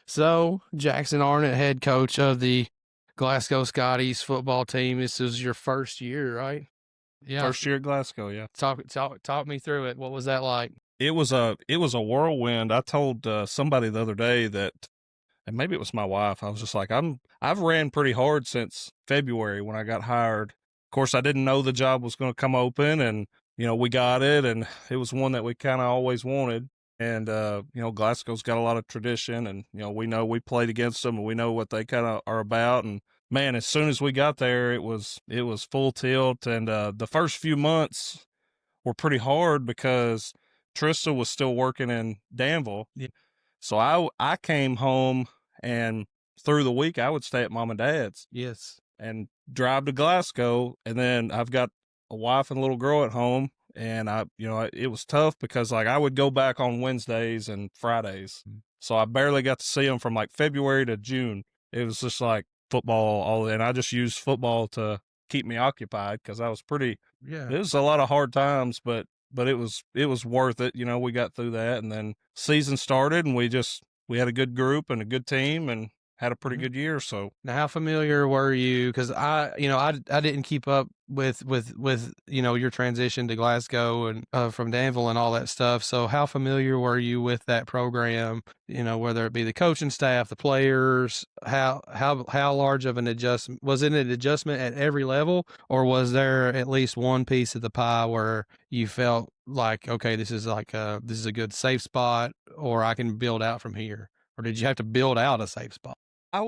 So, Jackson Arnett, head coach of the Glasgow Scotties football team. This is your first year, right? Yeah. First year at Glasgow, yeah. Talk me through it. What was that like? It was a whirlwind. I told somebody the other day that, and maybe it was my wife. I was just like, I've ran pretty hard since February when I got hired. Of course, I didn't know the job was going to come open, and we got it, and it was one that we kind of always wanted. And Glasgow's got a lot of tradition, and we know we played against them, and we know what they kind of are about. And man, as soon as we got there, it was full tilt, and the first few months were pretty hard because Trista was still working in Danville. Yeah. So I came home, and through the week I would stay at mom and dad's Yes. and drive to Glasgow, and then I've got a wife and a little girl at home, and it was tough because like I would go back on Wednesdays and Fridays. So I barely got to see them from like February to June. It was just like football all, and I just used football to keep me occupied because I was pretty. Yeah. It was a lot of hard times, but it was worth it. We got through that, and then season started, and we had a good group and a good team, and had a pretty good year. So Now, how familiar were you? Because I didn't keep up with your transition to Glasgow and from Danville and all that stuff. So, how familiar were you with that program? Whether it be the coaching staff, the players, how large of an adjustment was it? An adjustment at every level, or was there at least one piece of the pie where you felt like, okay, this is a good safe spot, or I can build out from here, or did you have to build out a safe spot? I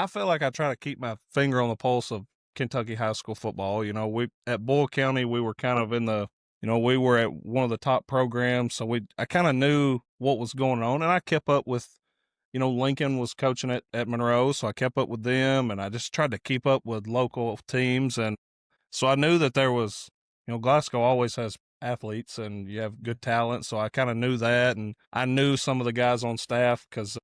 felt like I try to keep my finger on the pulse of Kentucky high school football. We at Bull County, we were kind of we were at one of the top programs, so I kind of knew what was going on, and I kept up with, Lincoln was coaching at Monroe, so I kept up with them, and I just tried to keep up with local teams, and so I knew that there was, Glasgow always has athletes and you have good talent, so I kind of knew that, and I knew some of the guys on staff because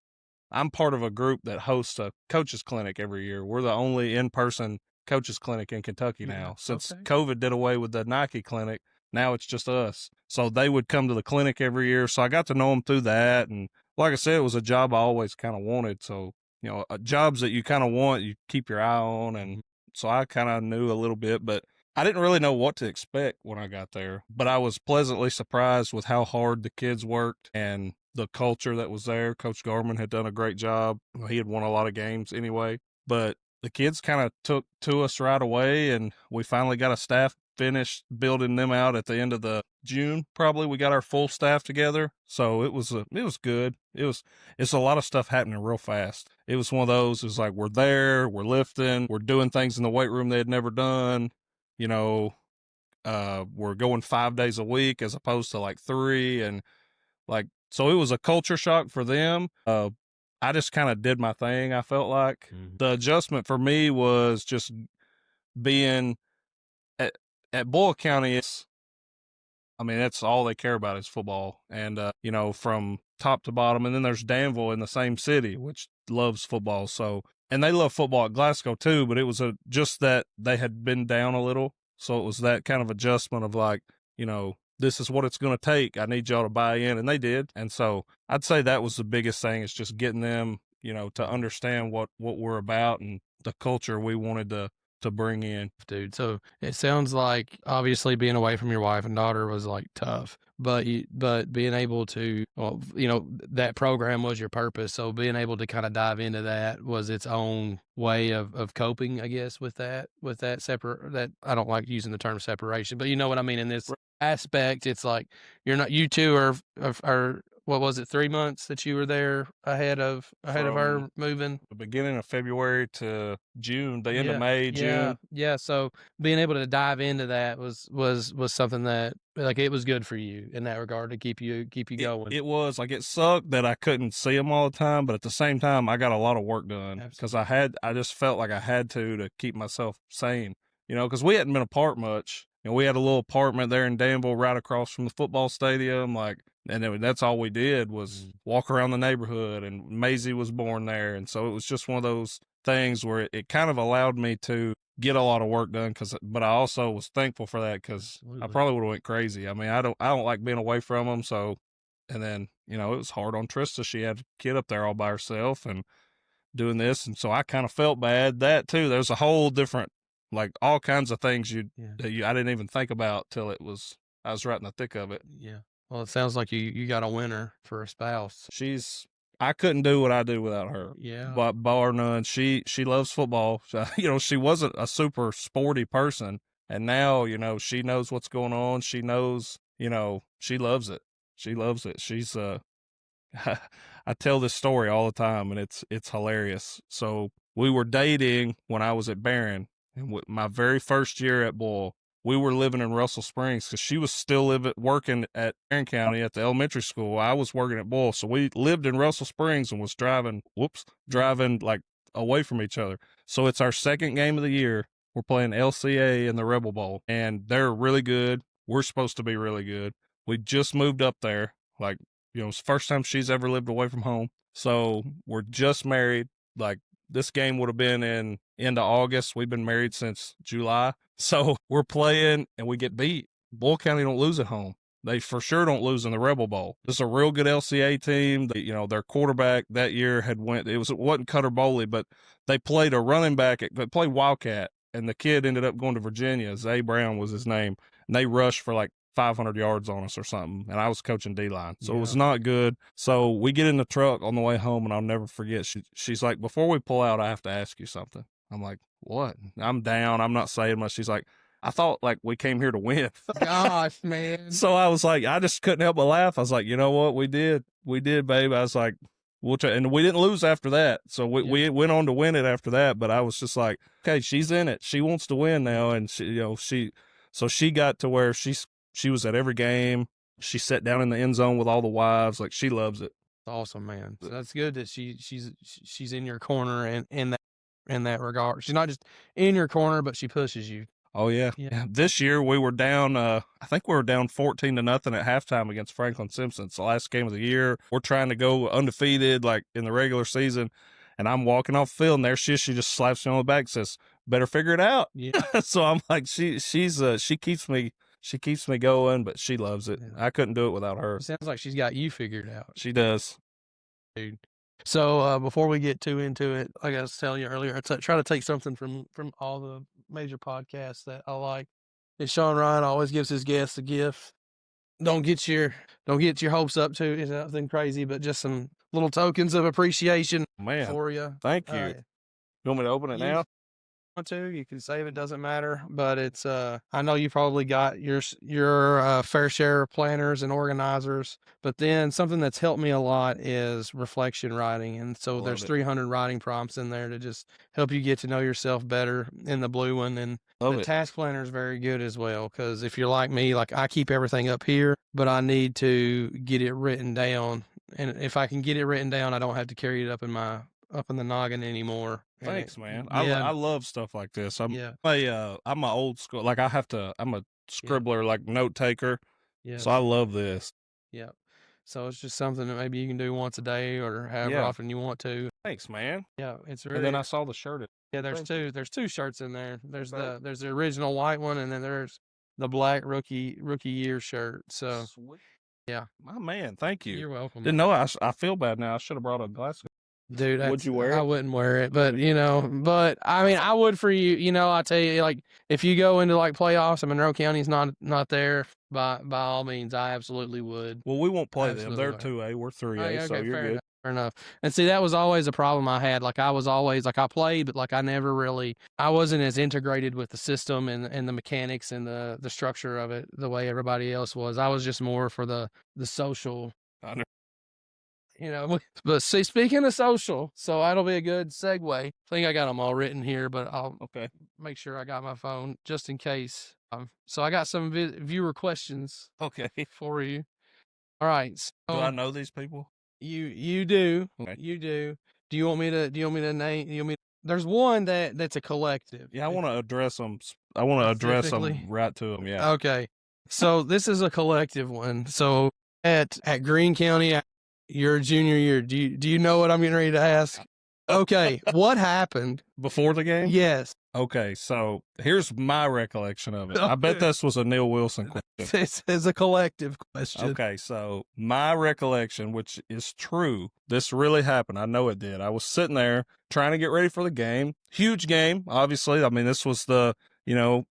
I'm part of a group that hosts a coaches clinic every year. We're the only in-person coaches clinic in Kentucky now. Since Okay. COVID did away with the Nike clinic, now it's just us. So they would come to the clinic every year. So I got to know them through that. And like I said, it was a job I always kind of wanted. So, jobs that you kind of want, you keep your eye on. And so I kind of knew a little bit, but I didn't really know what to expect when I got there. But I was pleasantly surprised with how hard the kids worked and the culture that was there. Coach Garman had done a great job. He had won a lot of games anyway, but the kids kind of took to us right away, and we finally got a staff finished building them out at the end of the June. Probably we got our full staff together, so it was good. It's a lot of stuff happening real fast. It was one of those. It was like we're there, we're lifting, we're doing things in the weight room they had never done. You know, we're going 5 days a week as opposed to like three, and like, so it was a culture shock for them. I just kind of did my thing. I felt like the adjustment for me was just being at, at Boyle County. I mean, that's all they care about is football, and from top to bottom. And then there's Danville in the same city, which loves football. So, and they love football at Glasgow too. But it was just that they had been down a little, so it was that kind of adjustment of like, this is what it's going to take. I need y'all to buy in, and they did. And so I'd say that was the biggest thing, is just getting them, to understand what we're about and the culture we wanted to bring in. Dude. So it sounds like obviously being away from your wife and daughter was like tough, but being able to, well, that program was your purpose. So being able to kind of dive into that was its own way of coping, I guess, with that separate, that I don't like using the term separation, but you know what I mean? In this aspect, it's like you two are what was it, 3 months that you were there ahead of her From moving? the beginning of February to June, the end of May, June. Yeah. So being able to dive into that was something that, like, it was good for you in that regard to keep you It going. it was like, it sucked that I couldn't see them all the time, but at the same time, I got a lot of work done because I just felt like I had to keep myself sane, because we hadn't been apart much. We had a little apartment there in Danville right across from the football stadium, like, and that's all we did was walk around the neighborhood. And Maisie was born there, and so it was just one of those things where it kind of allowed me to get a lot of work done. But I also was thankful for that because I probably would have went crazy. I mean, I don't like being away from them, so And then, it was hard on Trista. She had a kid up there all by herself and doing this. And so I kind of felt bad. That too, there's a whole different, like all kinds of things I didn't even think about till I was right in the thick of it. Yeah. Well, it sounds like you got a winner for a spouse. I couldn't do what I do without her. Yeah. But bar none. She loves football. So, she wasn't a super sporty person. And now, she knows what's going on. She knows, she loves it. She loves it. She's I tell this story all the time, and it's hilarious. So we were dating when I was at Barron, and my very first year at Boyle, we were living in Russell Springs because she was still working at Barron County at the elementary school. I was working at Boyle, so we lived in Russell Springs and was driving like away from each other. So it's our second game of the year. We're playing LCA in the Rebel Bowl, and they're really good. We're supposed to be really good. We just moved up there, like, it's the first time she's ever lived away from home. So we're just married. Like, this game would have been in end of August. We've been married since July. So we're playing and we get beat. Boyle County don't lose at home. They for sure don't lose in the Rebel Bowl. This is a real good LCA team. Their quarterback that year it wasn't Cutter Bowley, but they played a running back. They played Wildcat, and the kid ended up going to Virginia. Zay Brown was his name. And they rushed for like 500 yards on us or something, and I was coaching D-line, so It was not good. So we get in the truck on the way home, and I'll never forget. She's like, "Before we pull out, I have to ask you something." I'm like, "What?" I'm down. I'm not saying much. She's like, "I thought like we came here to win." Gosh, man. So I was like, I just couldn't help but laugh. I was like, "You know what? We did, babe." I was like, "We'll try," and we didn't lose after that. So we went on to win it after that. But I was just like, "Okay, she's in it. She wants to win now," and she got to where she was at every game. She sat down in the end zone with all the wives. Like, she loves it. Awesome, man. So that's good that she's in your corner and in that regard. She's not just in your corner, but she pushes you. Oh yeah. This year we were down. I think we were down 14-0 at halftime against Franklin Simpson. It's the last game of the year. We're trying to go undefeated like in the regular season, and I'm walking off the field, and there she just slaps me on the back, and says, "Better figure it out." Yeah. So I'm like, she keeps me. She keeps me going, but she loves it. I couldn't do it without her. It sounds like she's got you figured out. She does. Dude. So before we get too into it, like I was telling you earlier, I try to take something from all the major podcasts that I like. And Sean Ryan always gives his guests a gift. Don't get your hopes up to nothing crazy, but just some little tokens of appreciation for you. Thank you. You want me to open it now? To you can save it, doesn't matter, but it's I know you probably got your fair share of planners and organizers, but then something that's helped me a lot is reflection writing, and so there's 300 writing prompts in there to just help you get to know yourself better in the blue one. And the task planner is very good as well, because if you're like me, like I keep everything up here, but I need to get it written down, and if I can get it written down, I don't have to carry it up in the noggin anymore. Thanks, man. I love stuff like this. I'm a old school, like I'm a scribbler, like note taker. Yeah. So I love this. Yeah. So it's just something that maybe you can do once a day or however often you want to. Thanks, man. Yeah, it's really. And then I saw the shirt. Yeah, there's two shirts in there. There's the original white one, and then there's the black rookie year shirt. So sweet. Yeah. My man, thank you. You're welcome. Didn't know. I feel bad now. I should have brought a glass. Dude, would you wear it? I wouldn't wear it, but I mean, I would for you. I tell you, like, if you go into like playoffs and Monroe County's not there, by all means, I absolutely would. Well, we won't play them. They're 2A, we're 3A, so you're good. Fair enough. And see, that was always a problem I had. Like, I was always like, I played, but like I wasn't as integrated with the system and the mechanics and the structure of it the way everybody else was. I was just more for the social. I know. But see, speaking of social, so that'll be a good segue. I think I got them all written here, but I'll make sure I got my phone just in case. So I got some viewer questions. For you. All right. So do I know these people? You do. Okay. You do. Do you want me to name? There's one that's a collective. Yeah, I want to address them. I want to address them right to them. Yeah. Okay. So this is a collective one. So at Greene County. Your junior year, do you know what I'm getting ready to ask? Okay, what happened before the game? Yes. Okay, so here's my recollection of it. I bet this was a Neil Wilson question. This is a collective question. Okay, so my recollection, which is true, this really happened. I know it did. I was sitting there trying to get ready for the game. Huge game, obviously. I mean, this was the,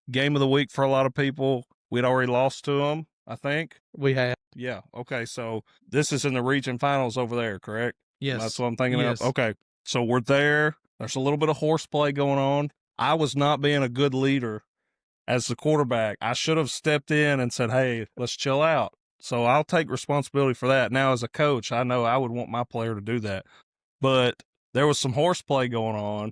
game of the week for a lot of people. We'd already lost to them, I think. We have. Yeah. Okay, so this is in the region finals over there, correct? Yes. That's what I'm thinking Yes. of. Okay, so we're there. There's a little bit of horseplay going on. I was not being a good leader as the quarterback. I should have stepped in and said, hey, let's chill out. So I'll take responsibility for that. Now, as a coach, I know I would want my player to do that. But there was some horseplay going on,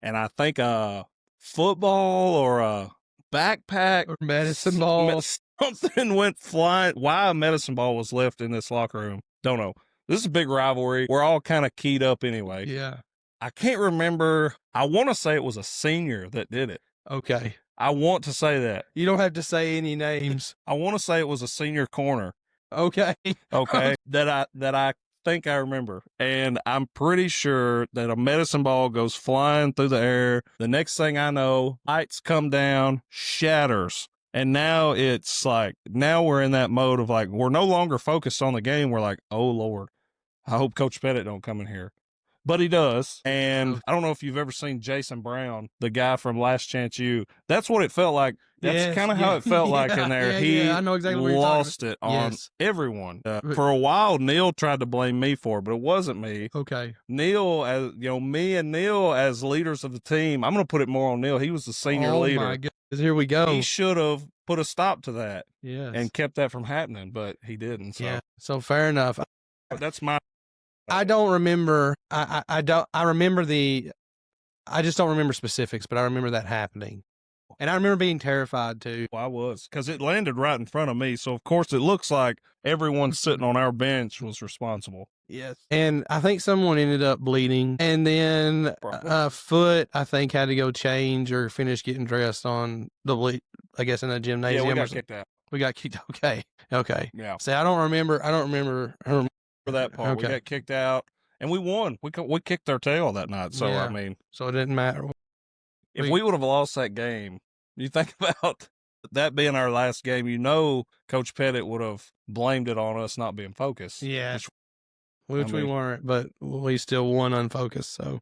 and I think a football or a backpack or medicine ball, something went flying. Why a medicine ball was left in this locker room, don't know. This is a big rivalry. We're all kind of keyed up anyway. Yeah. I can't remember. I want to say it was a senior that did it. Okay. I want to say that. You don't have to say any names. I want to say it was a senior corner. Okay. Okay. that I think I remember. And I'm pretty sure that a medicine ball goes flying through the air. The next thing I know, lights come down, shatters. And now it's like, now we're in that mode of like, we're no longer focused on the game. We're like, oh Lord, I hope Coach Pettit don't come in here. But he does. And I don't know if you've ever seen Jason Brown, the guy from Last Chance U. That's what it felt like. That's kind of how it felt like in there. He I know exactly what you're lost it on everyone. For a while, Neil tried to blame me for it, but it wasn't me. Okay. Neil, as me and Neil as leaders of the team, I'm going to put it more on Neil. He was the senior leader. Oh, my goodness. Here we go. He should have put a stop to that and kept that from happening, but he didn't. So. Yeah. So fair enough. That's my. I don't remember. I don't. I remember I just don't remember specifics, but I remember that happening, and I remember being terrified too. Well, I was, because it landed right in front of me. So of course it looks like everyone sitting on our bench was responsible. Yes, and I think someone ended up bleeding, and then Foot I think had to go change or finish getting dressed on the I guess in the gymnasium. Yeah, we got kicked out. We got kicked. Okay. Yeah. See, I don't remember for that part. We got kicked out, and we won. We kicked our tail that night. So I mean, so it didn't matter. If we would have lost that game, you think about that being our last game. Coach Pettit would have blamed it on us not being focused. Yeah, which we weren't, but we still won unfocused. So,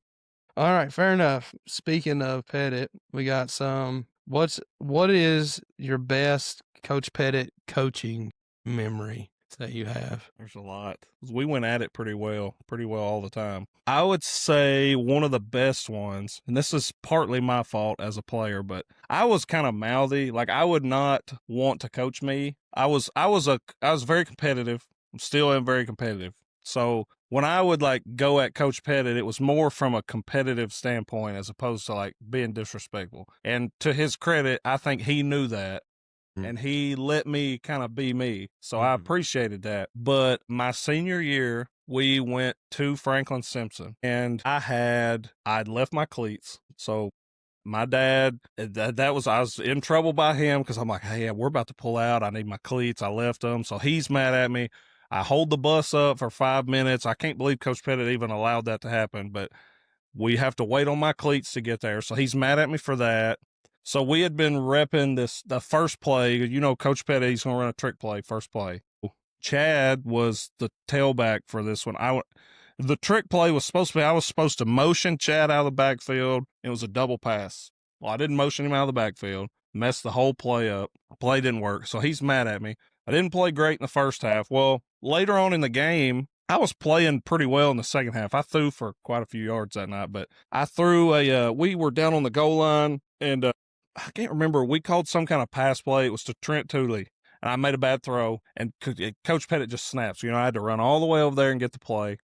all right, fair enough. Speaking of Pettit, we got some. What is your best Coach Pettit coaching memory that you have? There's a lot. We went at it pretty well all the time. I would say one of the best ones, and this is partly my fault as a player, but I was kind of mouthy. Like, I would not want to coach me. I was very competitive. I still am very competitive. So when I would go at Coach Pettit, it was more from a competitive standpoint as opposed to being disrespectful. And to his credit, I think he knew that. And he let me kind of be me. So I appreciated that. But my senior year, we went to Franklin Simpson, and I'd left my cleats. So my dad, I was in trouble by him because I'm like, hey, we're about to pull out. I need my cleats. I left them. So he's mad at me. I hold the bus up for 5 minutes. I can't believe Coach Pettit even allowed that to happen, but we have to wait on my cleats to get there. So he's mad at me for that. So we had been repping the first play. Coach Pettit, he's going to run a trick play, first play. Chad was the tailback for this one. The trick play was supposed to be, I was supposed to motion Chad out of the backfield. It was a double pass. Well, I didn't motion him out of the backfield, messed the whole play up. The play didn't work, so he's mad at me. I didn't play great in the first half. Well, later on in the game, I was playing pretty well in the second half. I threw for quite a few yards that night, but I threw we were down on the goal line, and I can't remember. We called some kind of pass play. It was to Trent Tooley, and I made a bad throw, and Coach Pettit just snaps. I had to run all the way over there and get the play,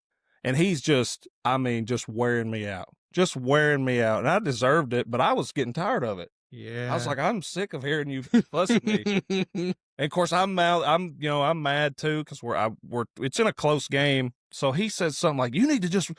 and he's just wearing me out. Just wearing me out, and I deserved it, but I was getting tired of it. Yeah. I was like, I'm sick of hearing you fussing me. And of course, I'm mad too because it's in a close game. So he said something like, "You need to just."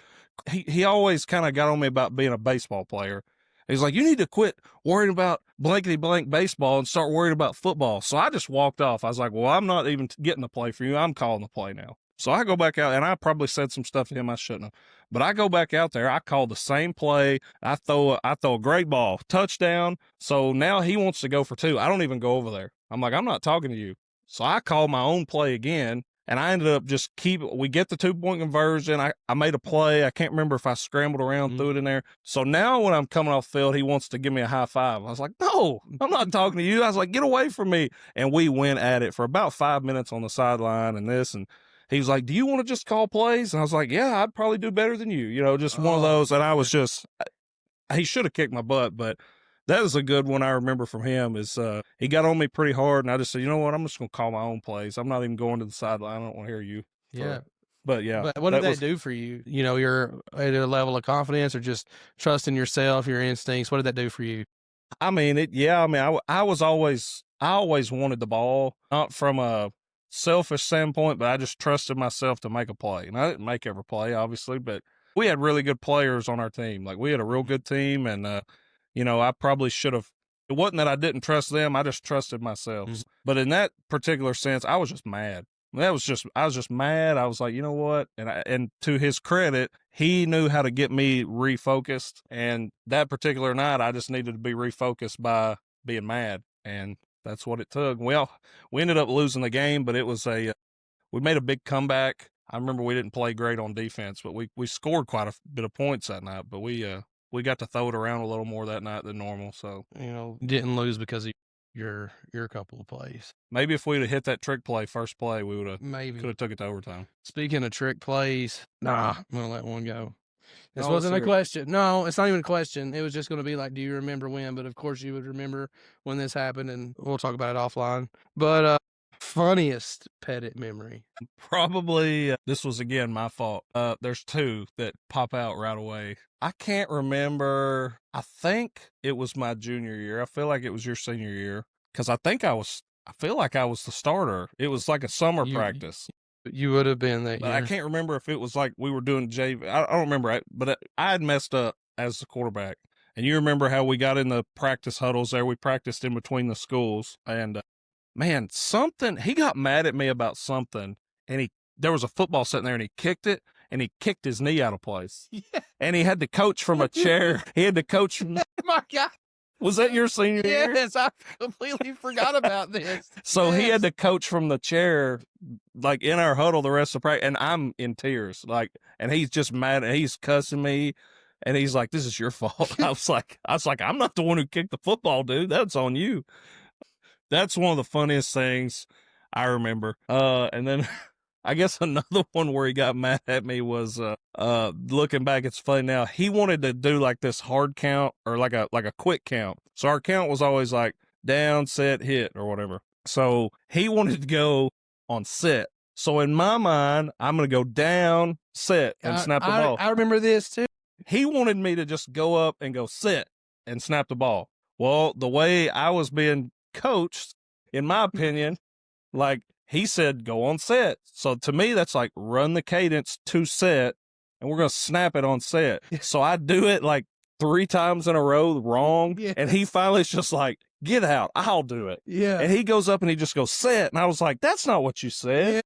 He always kind of got on me about being a baseball player. He's like, "You need to quit worrying about blankety blank baseball and start worrying about football." So I just walked off. I was like, "Well, I'm not even getting the play for you. I'm calling the play now." So I go back out, and I probably said some stuff to him I shouldn't have. But I go back out there. I call the same play. I throw a great ball, touchdown. So now he wants to go for 2. I don't even go over there. I'm like, I'm not talking to you. So I call my own play again, and I ended up just we get the 2-point conversion. I made a play. I can't remember if I scrambled around, threw it in there. So now when I'm coming off the field, he wants to give me a high five. I was like, no, I'm not talking to you. I was like, get away from me. And we went at it for about 5 minutes on the sideline and this, and he was like, do you want to just call plays? And I was like, yeah, I'd probably do better than you. You know, just one of those. And I was just, he should have kicked my butt, but that was a good one I remember from him is he got on me pretty hard, and I just said, you know what, I'm just going to call my own plays. I'm not even going to the sideline. I don't want to hear you. Yeah. But yeah. But what did that do for you? You know, you're at a level of confidence or just trusting yourself, your instincts. What did that do for you? I mean, I always wanted the ball, not from a selfish standpoint, but I just trusted myself to make a play. And I didn't make every play, obviously, but we had really good players on our team. Like, we had a real good team, and, you know, I probably should have. It wasn't that I didn't trust them. I just trusted myself. Mm-hmm. But in that particular sense, I was just mad. I was just mad. I was like, you know what? And to his credit, he knew how to get me refocused. And that particular night, I just needed to be refocused by being mad. And that's what it took. Well, we ended up losing the game, but it was we made a big comeback. I remember we didn't play great on defense, but we scored quite a bit of points that night. But we got to throw it around a little more that night than normal. So, you know, didn't lose because of your couple of plays. Maybe if we'd have hit that trick play first play, we could have took it to overtime. Speaking of trick plays, I'm gonna let one go. This wasn't a question. No, it's not even a question. It was just going to be like, do you remember when? But of course you would remember when this happened, and we'll talk about it offline. But funniest Pettit memory. Probably, this was again my fault. There's 2 that pop out right away. I can't remember. I think it was my junior year. I feel like it was your senior year, because I feel like I was the starter. It was like a summer practice. You would have been that year. I can't remember if it was like we were doing JV. I don't remember, but I had messed up as the quarterback. And you remember how we got in the practice huddles there. We practiced in between the schools. And, man, he got mad at me about something. And there was a football sitting there, and he kicked it, and he kicked his knee out of place. Yeah. And he had to coach from a chair. He had to coach from my God. Was that your senior year? Yes, I completely forgot about this. So he had to coach from the chair, like in our huddle the rest of the practice, and I'm in tears, like, and he's just mad, and he's cussing me, and he's like, "This is your fault." I was like, "I'm not the one who kicked the football, dude. That's on you." That's one of the funniest things I remember. And then I guess another one where he got mad at me was, looking back, it's funny now. He wanted to do like this hard count or like a quick count. So our count was always like down, set, hit, or whatever. So he wanted to go on set. So in my mind, I'm going to go down, set, and snap the ball. I remember this too. He wanted me to just go up and go set and snap the ball. Well, the way I was being coached, in my opinion, like, he said, go on set. So to me, that's like run the cadence to set, and we're going to snap it on set. So I do it like 3 times in a row wrong. Yes. And he finally is just like, get out. I'll do it. Yeah. And he goes up and he just goes set. And I was like, that's not what you said. Yeah.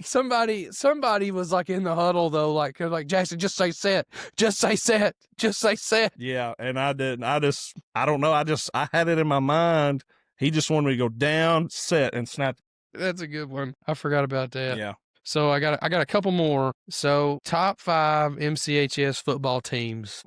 Somebody was like in the huddle though, like Jackson, just say set, just say set, just say set. Yeah. And I didn't. I don't know. I had it in my mind. He just wanted me to go down, set, and snap. That's a good one. I forgot about that. Yeah. So I got a couple more. So top 5 MCHS football teams.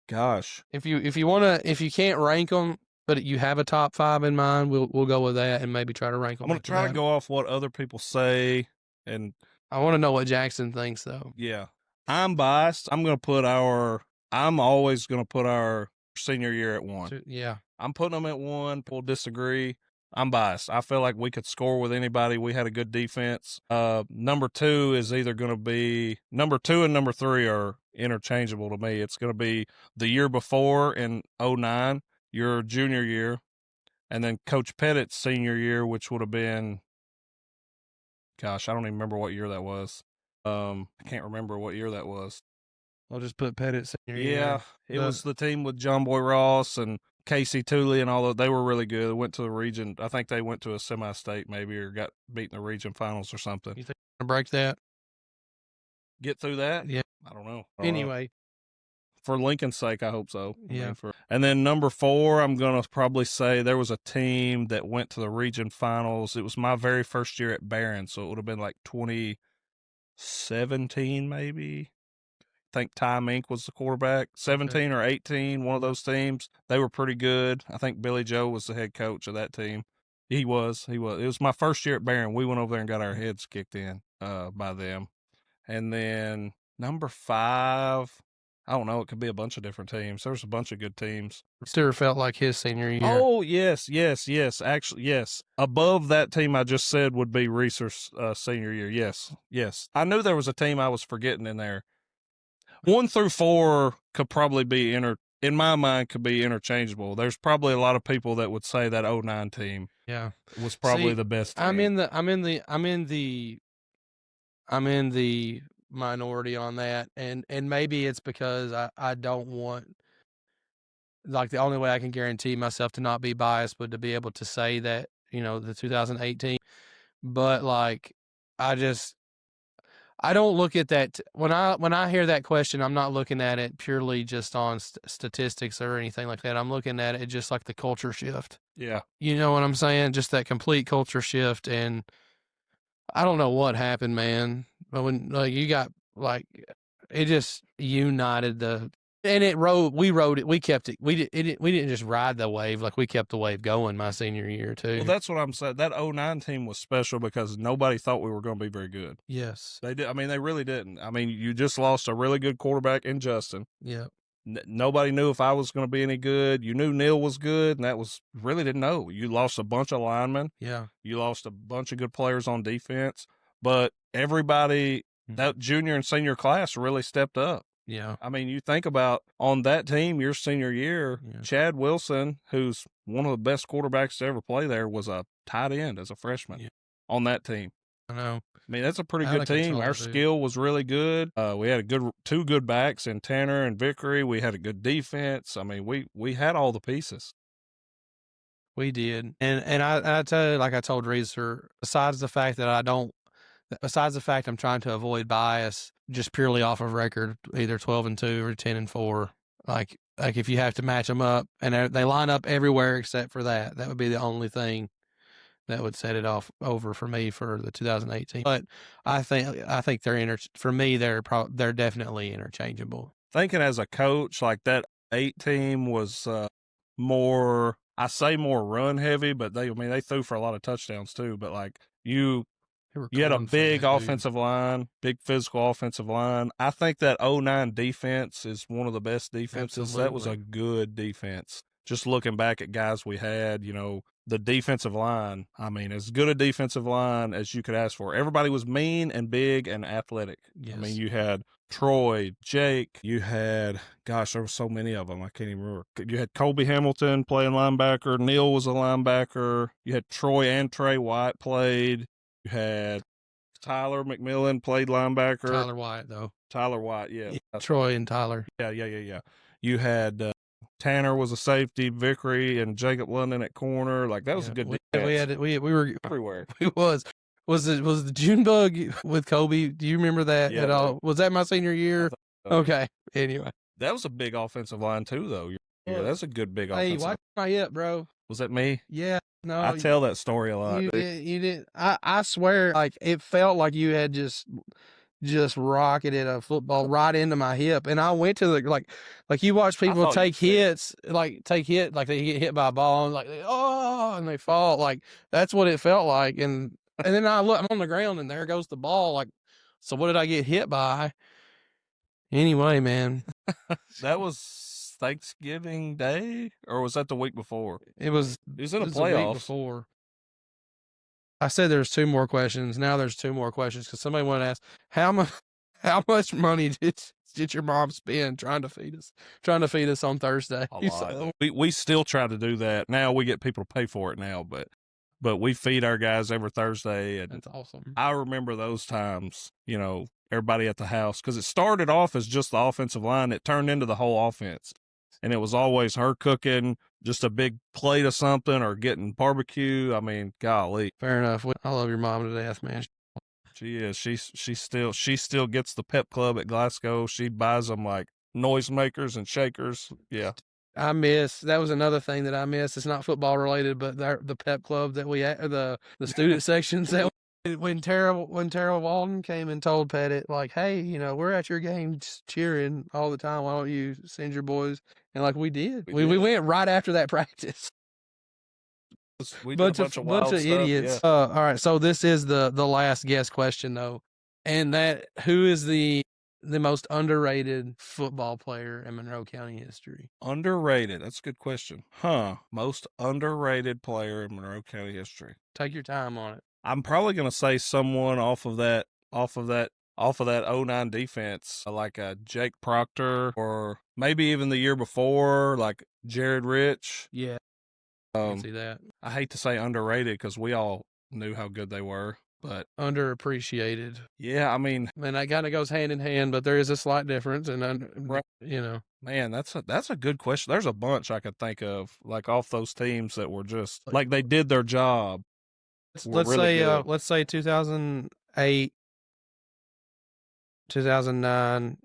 Gosh. If you can't rank them, but you have a top 5 in mind, we'll go with that and maybe try to rank them. I'm going to try to go off what other people say, and I want to know what Jackson thinks though. Yeah. I'm biased. I'm always going to put our senior year at 1. Yeah. I'm putting them at 1. We'll disagree. I'm biased. I feel like we could score with anybody. We had a good defense. Number 2 is either going to be number 2 and number 3 are interchangeable to me. It's going to be the year before in 2009, your junior year, and then Coach Pettit's senior year, which would have been, gosh, I don't even remember what year that was. I can't remember what year that was. I'll just put Pettit senior year. Yeah, it was the team with John Boy Ross and Casey Tooley and all that, they were really good. They went to the region. I think they went to a semi-state maybe, or got beat in the region finals or something. You think you're gonna break that? Get through that? Yeah. I don't know. Anyway, for Lincoln's sake, I hope so. Yeah. And then number 4, I'm going to probably say there was a team that went to the region finals. It was my very first year at Barron, so it would have been like 2017 maybe. I think Ty Mink was the quarterback. 17 or 18, one of those teams. They were pretty good. I think Billy Joe was the head coach of that team. He was. It was my first year at Barron. We went over there and got our heads kicked in by them. And then number 5, I don't know. It could be a bunch of different teams. There's a bunch of good teams. Stewart felt like his senior year. Oh, yes. Actually, yes. Above that team I just said would be Reeser's senior year. Yes. I knew there was a team I was forgetting in there. 1 through 4 could probably be in my mind could be interchangeable. There's probably a lot of people that would say that 09 team was probably the best team. I'm in the minority on that, and maybe it's because I don't want, like, the only way I can guarantee myself to not be biased would to be able to say that, the 2018, but like I don't look at that when I hear that question. I'm not looking at it purely just on statistics or anything like that. I'm looking at it just like the culture shift. Yeah. You know what I'm saying? Just that complete culture shift. And I don't know what happened, man. But when you got it just united and we rode it. We kept it. We didn't just ride the wave. Like, we kept the wave going my senior year too. Well, that's what I'm saying. That 09 team was special because nobody thought we were going to be very good. Yes. They did. I mean, they really didn't. I mean, you just lost a really good quarterback in Justin. Yeah. Nobody knew if I was going to be any good. You knew Neil was good, and that was really didn't know. You lost a bunch of linemen. Yeah. You lost a bunch of good players on defense, but everybody, that junior and senior class really stepped up. Yeah. I mean, you think about on that team, your senior year, Chad Wilson, who's one of the best quarterbacks to ever play there, was a tight end as a freshman on that team. I know. I mean, that's a pretty good team. Our skill was really good. We had two good backs in Tanner and Vickery. We had a good defense. I mean, we had all the pieces. We did. And I tell you, like I told Reeser, besides the fact I'm trying to avoid bias just purely off of record, either 12-2 or 10-4, like if you have to match them up and they line up everywhere except for that would be the only thing that would set it off over for me for the 2018. But I think for me, they're definitely interchangeable. Thinking as a coach, like that 8 team was more run heavy, but they threw for a lot of touchdowns too. But like you had a big offensive line, big physical offensive line. I think that 09 defense is one of the best defenses. Absolutely. That was a good defense. Just looking back at guys we had, the defensive line, I mean, as good a defensive line as you could ask for. Everybody was mean and big and athletic. Yes. I mean, you had Troy, Jake, you had, there were so many of them, I can't even remember. You had Colby Hamilton playing linebacker. Neil was a linebacker. You had Troy and Trey White played. You had Tyler McMillan played linebacker. Tyler White, though. Tyler White, yeah. Troy and Tyler. Yeah. You had Tanner was a safety, Vickery and Jacob London at corner. Like, that was a good defense. We were everywhere. We was the June bug with Kobe? Do you remember that at all? Was that my senior year? So. Okay. Anyway, that was a big offensive line too, though. Yeah, that's a good big offensive. Hey, watch my hip, bro. Was that me? Yeah. No, I tell that story a lot. You did. I swear, like, it felt like you had just rocketed a football right into my hip, and I went to the like you watch people take hits, like they get hit by a ball and and they fall. Like, that's what it felt like, and then I look, I'm on the ground and there goes the ball. Like, so what did I get hit by? Anyway, man, that was Thanksgiving Day, or was that the week before? It was in a playoff. The week before. I said there's 2 more questions. Now there's 2 more questions because somebody wanted to ask how much money did your mom spend trying to feed us on Thursday? A lot. We still try to do that. Now we get people to pay for it now, but we feed our guys every Thursday, and that's awesome. I remember those times. Everybody at the house, because it started off as just the offensive line. It turned into the whole offense. and it was always her cooking just a big plate of something or getting barbecue. I mean, golly. Fair enough. I love your mom to death, man. She is. She still gets the pep club at Glasgow. She buys them like noisemakers and shakers. Yeah. That was another thing that I miss. It's not football related, but the pep club that we had, the student sections that when Tara Walden came and told Pettit, like, hey, we're at your games cheering all the time. Why don't you send your boys? And like we did. We went right after that practice. We did a bunch of idiots. Yeah. All right, so this is the last guess question though, and who is the most underrated football player in Monroe County history? Underrated. That's a good question. Most underrated player in Monroe County history. Take your time on it. I'm probably going to say someone off of that 09 defense, like Jake Proctor, or maybe even the year before, like Jared Rich. Yeah. I can see that. I hate to say underrated because we all knew how good they were, but underappreciated. Yeah, I mean, and that kind of goes hand in hand, but there is a slight difference, and man, that's a good question. There's a bunch I could think of, like off those teams that were just like they did their job. Let's say 2008, 2009,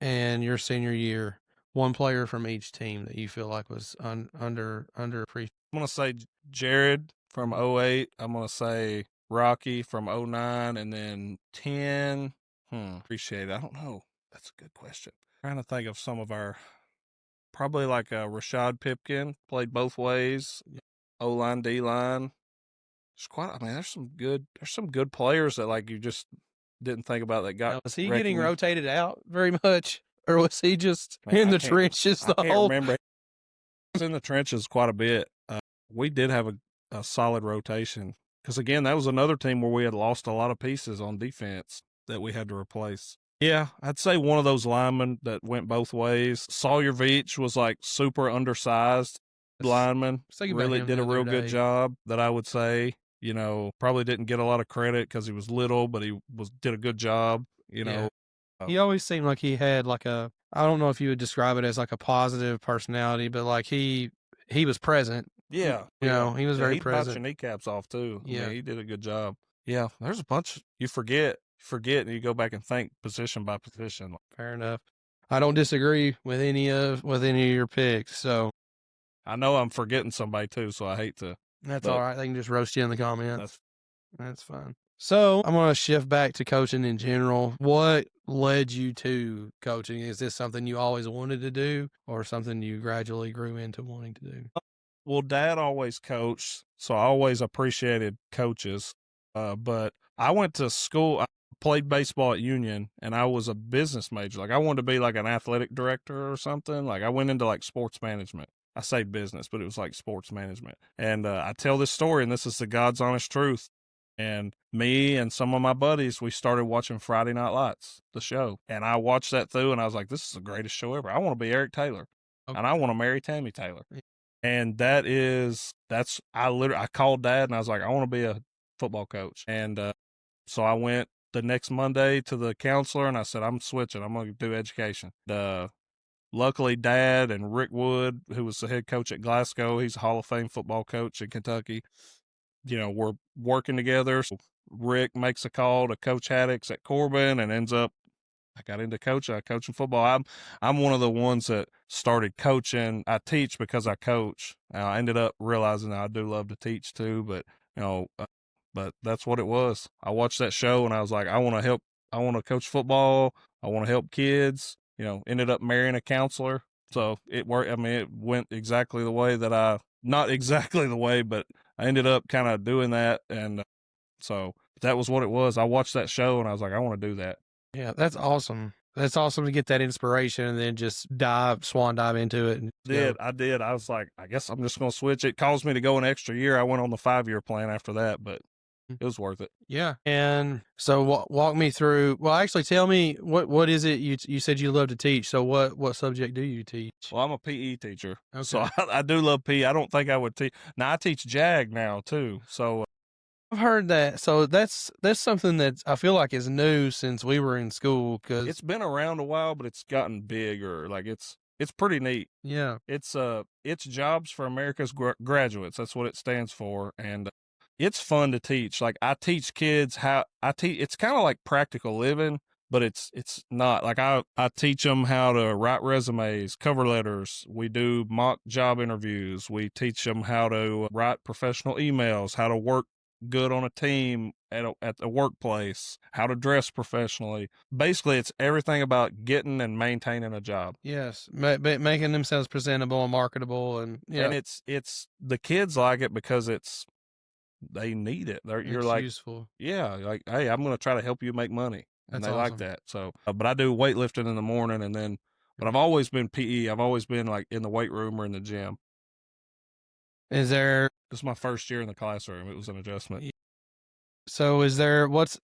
and your senior year. One player from each team that you feel like was underappreciated. I'm going to say Jared from 08. I'm going to say Rocky from 09, and then 10. Appreciate it. I don't know. That's a good question. I'm trying to think of some of our, probably like Rashad Pipkin, played both ways, O-line, D-line. There's some good players that like you just didn't think about that got. Was he getting rotated out very much? Or was he just in the trenches the whole? I remember. He was in the trenches quite a bit. We did have a solid rotation because, again, that was another team where we had lost a lot of pieces on defense that we had to replace. Yeah, I'd say one of those linemen that went both ways. Sawyer Veach was like super undersized lineman. Really did a real good job, that I would say. Probably didn't get a lot of credit because he was little, but he did a good job, Yeah. He always seemed like he had like I don't know if you would describe it as like a positive personality, but like he was present. Yeah. He was very present. He your kneecaps off too. Yeah. He did a good job. Yeah. There's a bunch you forget and you go back and think position by position. Fair enough. I don't disagree with any of your picks. So I know I'm forgetting somebody too, so I hate to. That's all right. They can just roast you in the comments. That's fine. So I'm going to shift back to coaching in general. What led you to coaching? Is this something you always wanted to do or something you gradually grew into wanting to do? Well, Dad always coached, so I always appreciated coaches. But I went to school. I played baseball at Union, and I was a business major. Like I wanted to be like an athletic director or something. Like I went into like sports management. I say business, but it was like sports management. And I tell this story, and this is the God's honest truth. And me and some of my buddies, we started watching Friday Night Lights, the show. And I watched that through, and I was like, this is the greatest show ever. I want to be Eric Taylor, and I want to marry Tammy Taylor. And I called Dad, and I was like, I want to be a football coach. And so I went the next Monday to the counselor, and I said, I'm switching. I'm going to do education. Luckily, Dad and Rick Wood, who was the head coach at Glasgow, he's a Hall of Fame football coach in Kentucky, we're working together. So Rick makes a call to Coach Haddix at Corbin and ends up, I got into coaching football. I'm one of the ones that started coaching. I teach because I coach. I ended up realizing that I do love to teach too, but but that's what it was. I watched that show and I was like, I want to coach football. I want to help kids. Ended up marrying a counselor. So it worked. I mean, it went exactly the way that not exactly the way, but I ended up kind of doing that. And so that was what it was. I watched that show and I was like, I want to do that. Yeah, that's awesome. That's awesome to get that inspiration and then just swan dive into it. I did. I was like, I guess I'm just going to switch. It caused me to go an extra year. I went on the 5-year plan after that, but it was worth it. Yeah. And so walk me through, well, actually tell me what is it you said you love to teach. So what subject do you teach? Well, I'm a PE teacher. Okay. So I do love PE. I don't think I would teach. Now I teach JAG now too. So I've heard that. So that's something that I feel like is new since we were in school, because it's been around a while, but it's gotten bigger. Like it's pretty neat. Yeah. It's Jobs for America's Graduates. That's what it stands for, and it's fun to teach. Like I teach kids how I teach. It's kind of like practical living, but it's not. Like I teach them how to write resumes, cover letters. We do mock job interviews. We teach them how to write professional emails, how to work good on a team at the workplace, how to dress professionally. Basically, it's everything about getting and maintaining a job. Yes. Making themselves presentable and marketable, and yeah, And it's the kids like it because they need it. You're it's like, useful. yeah, like, hey, I'm going to try to help you make money. And That's they like awesome. that. So, but I do weightlifting in the morning but I've always been PE. I've always been like in the weight room or in the gym. Is there This is my first year in the classroom. It was an adjustment. So is there what's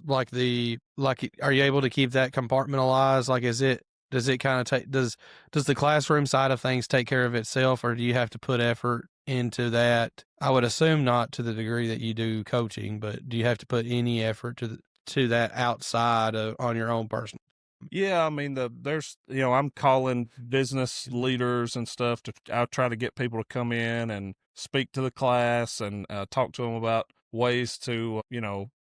like are you able to keep that compartmentalized? Like does it kind of does the classroom side of things take care of itself, or do you have to put effort into that? I would assume not to the degree that you do coaching, but do you have to put any effort to that outside of on your own personal? Yeah, I mean I'm calling business leaders and stuff I try to get people to come in and speak to the class and talk to them about ways to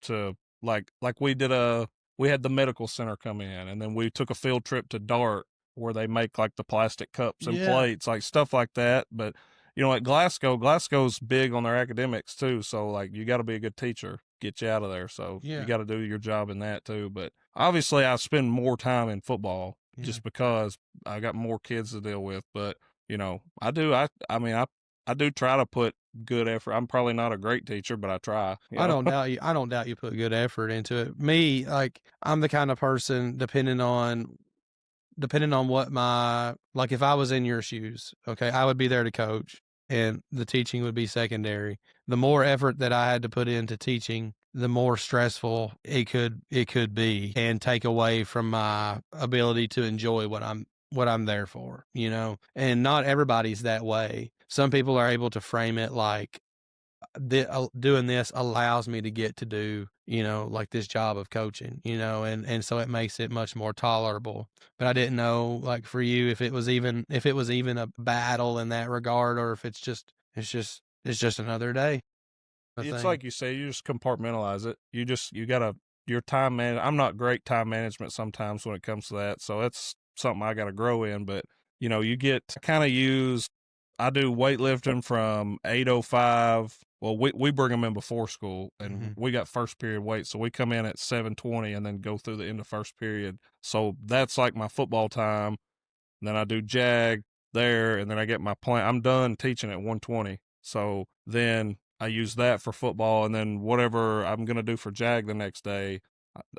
to like we had the medical center come in, and then we took a field trip to Dart where they make like the plastic cups and Yeah. plates, like stuff like that. But at Glasgow's big on their academics too, so like you got to be a good teacher, get you out of there. So you Yeah. got to do your job in that too. But obviously, I spend more time in football Yeah. just because I got more kids to deal with. But I do. I mean, I do try to put good effort. I'm probably not a great teacher, but I try. I don't doubt you. I don't doubt you put good effort into it. Me, like I'm the kind of person depending on what like if I was in your shoes, okay, I would be there to coach and the teaching would be secondary. The more effort that I had to put into teaching, the more stressful it could be and take away from my ability to enjoy what I'm there for, And not everybody's that way. Some people are able to frame it like doing this allows me to get to do like this job of coaching, and so it makes it much more tolerable. But I didn't know, like, for you, if it was even a battle in that regard, or if it's just another day, a It's thing. like you say, you just compartmentalize it. You gotta your time man. I'm not great time management sometimes when it comes to that, so that's something I got to grow in. But you get kind of use. I do weightlifting from 8:05. Well, we bring them in before school, and Hmm. we got first period weight, so we come in at 7:20 and then go through the end of first period. So that's like my football time. And then I do JAG there, and then I get my plan. I'm done teaching at 1:20. So then I use that for football, and then whatever I'm gonna do for JAG the next day,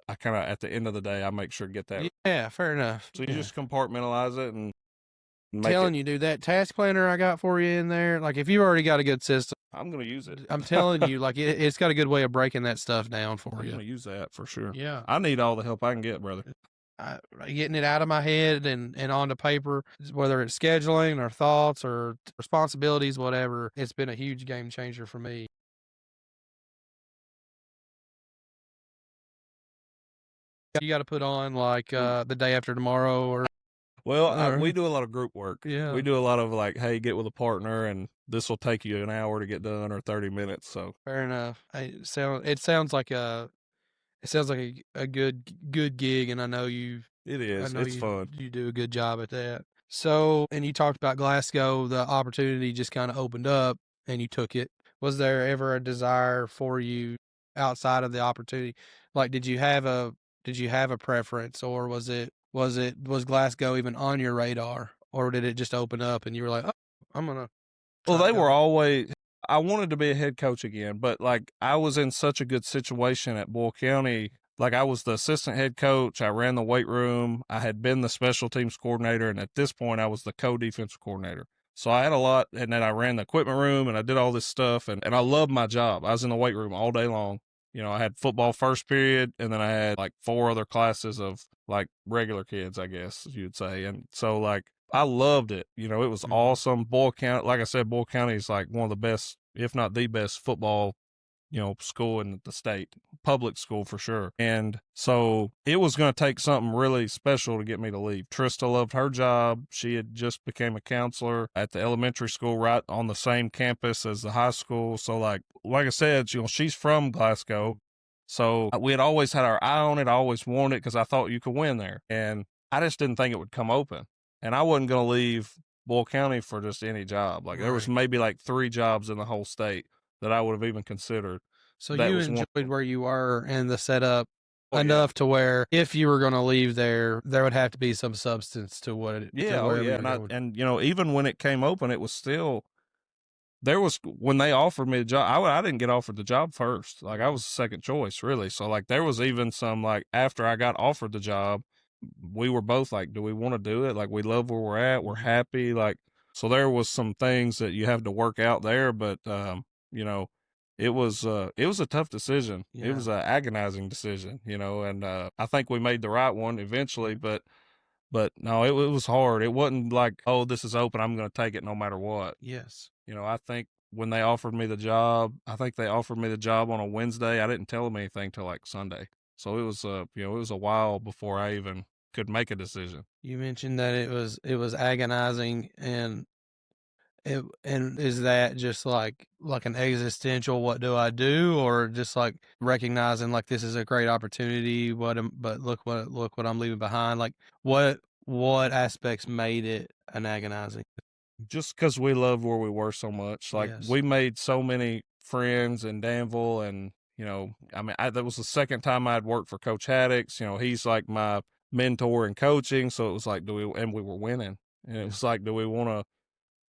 I kind of at the end of the day I make sure to get that. Yeah, fair enough. So you Yeah. just compartmentalize it and make it. Telling you, dude, that task planner I got for you in there, like if you already got a good system, I'm gonna use it. I'm telling you, like it's got a good way of breaking that stuff down for I'm you. gonna use that for sure. Yeah. I need all the help I can get, brother. Getting it out of my head and onto paper, whether it's scheduling or thoughts or responsibilities, whatever, it's been a huge game changer for me. You got to put on like the day after tomorrow Well, we or do a lot of group work. yeah, We do a lot of like, hey, get with a partner, and this will take you an hour to get done or 30 minutes. So fair enough. It sounds like a good gig, and it I is. know It's you fun. you do a good job at that. So, and you talked about Glasgow, the opportunity just kind of opened up and you took it. Was there ever a desire for you outside of the opportunity? Like, did you have a preference, or was Glasgow even on your radar, or did it just open up and you were like, oh, I'm gonna Well, try to they were go? always. I wanted to be a head coach again, but like I was in such a good situation at Boyle County. Like I was the assistant head coach. I ran the weight room. I had been the special teams coordinator, and at this point, I was the co-defensive coordinator. So I had a lot, and then I ran the equipment room, and I did all this stuff, and I loved my job. I was in the weight room all day long. I had football first period, and then I had like 4 other classes of like regular kids, I guess you'd say. And so like I loved it. It was Mhm. awesome. Boyle County, like I said, Boyle County is like one of the best, if not the best football school in the state, public school for sure. And so it was going to take something really special to get me to leave. Trista loved her job. She had just became a counselor at the elementary school right on the same campus as the high school. So like I said, she's from Glasgow. So we had always had our eye on it. I always wanted it because I thought you could win there. And I just didn't think it would come open. And I wasn't going to leave Boyle County for just any job. Like there was Right. maybe like 3 jobs in the whole state that I would have even considered. So That you was one. enjoyed where you were and the setup Oh, yeah. enough to where if you were going to leave there, there would have to be some substance to Yeah, oh, wherever yeah, you're going. and even when it came open, it was still there was when they offered me the job, I didn't get offered the job first. Like I was second choice, really. So like there was even some like after I got offered the job, we were both like, do we want to do it? Like we love where we're at, we're happy. Like so there was some things that you have to work out there, but you know, it was a tough decision. It Yeah. was an agonizing decision, and I think we made the right one eventually, but no, it was hard. It wasn't like, oh, this is open, I'm going to take it no matter what. Yes. I think when they offered me the job, I think they offered me the job on a Wednesday. I didn't tell them anything till like Sunday. So it was it was a while before I even could make a decision. You mentioned that it was agonizing and is that just like an existential what do I do, or just like recognizing like this is a great opportunity, but look what I'm leaving behind, like what aspects made it an agonizing? Just because we loved where we were so much. Like Yes. we made so many friends in Danville, and I mean, that was the second time I'd worked for Coach Haddix. He's like my mentor in coaching, so it was like, and we were winning, and it was like, do we want to?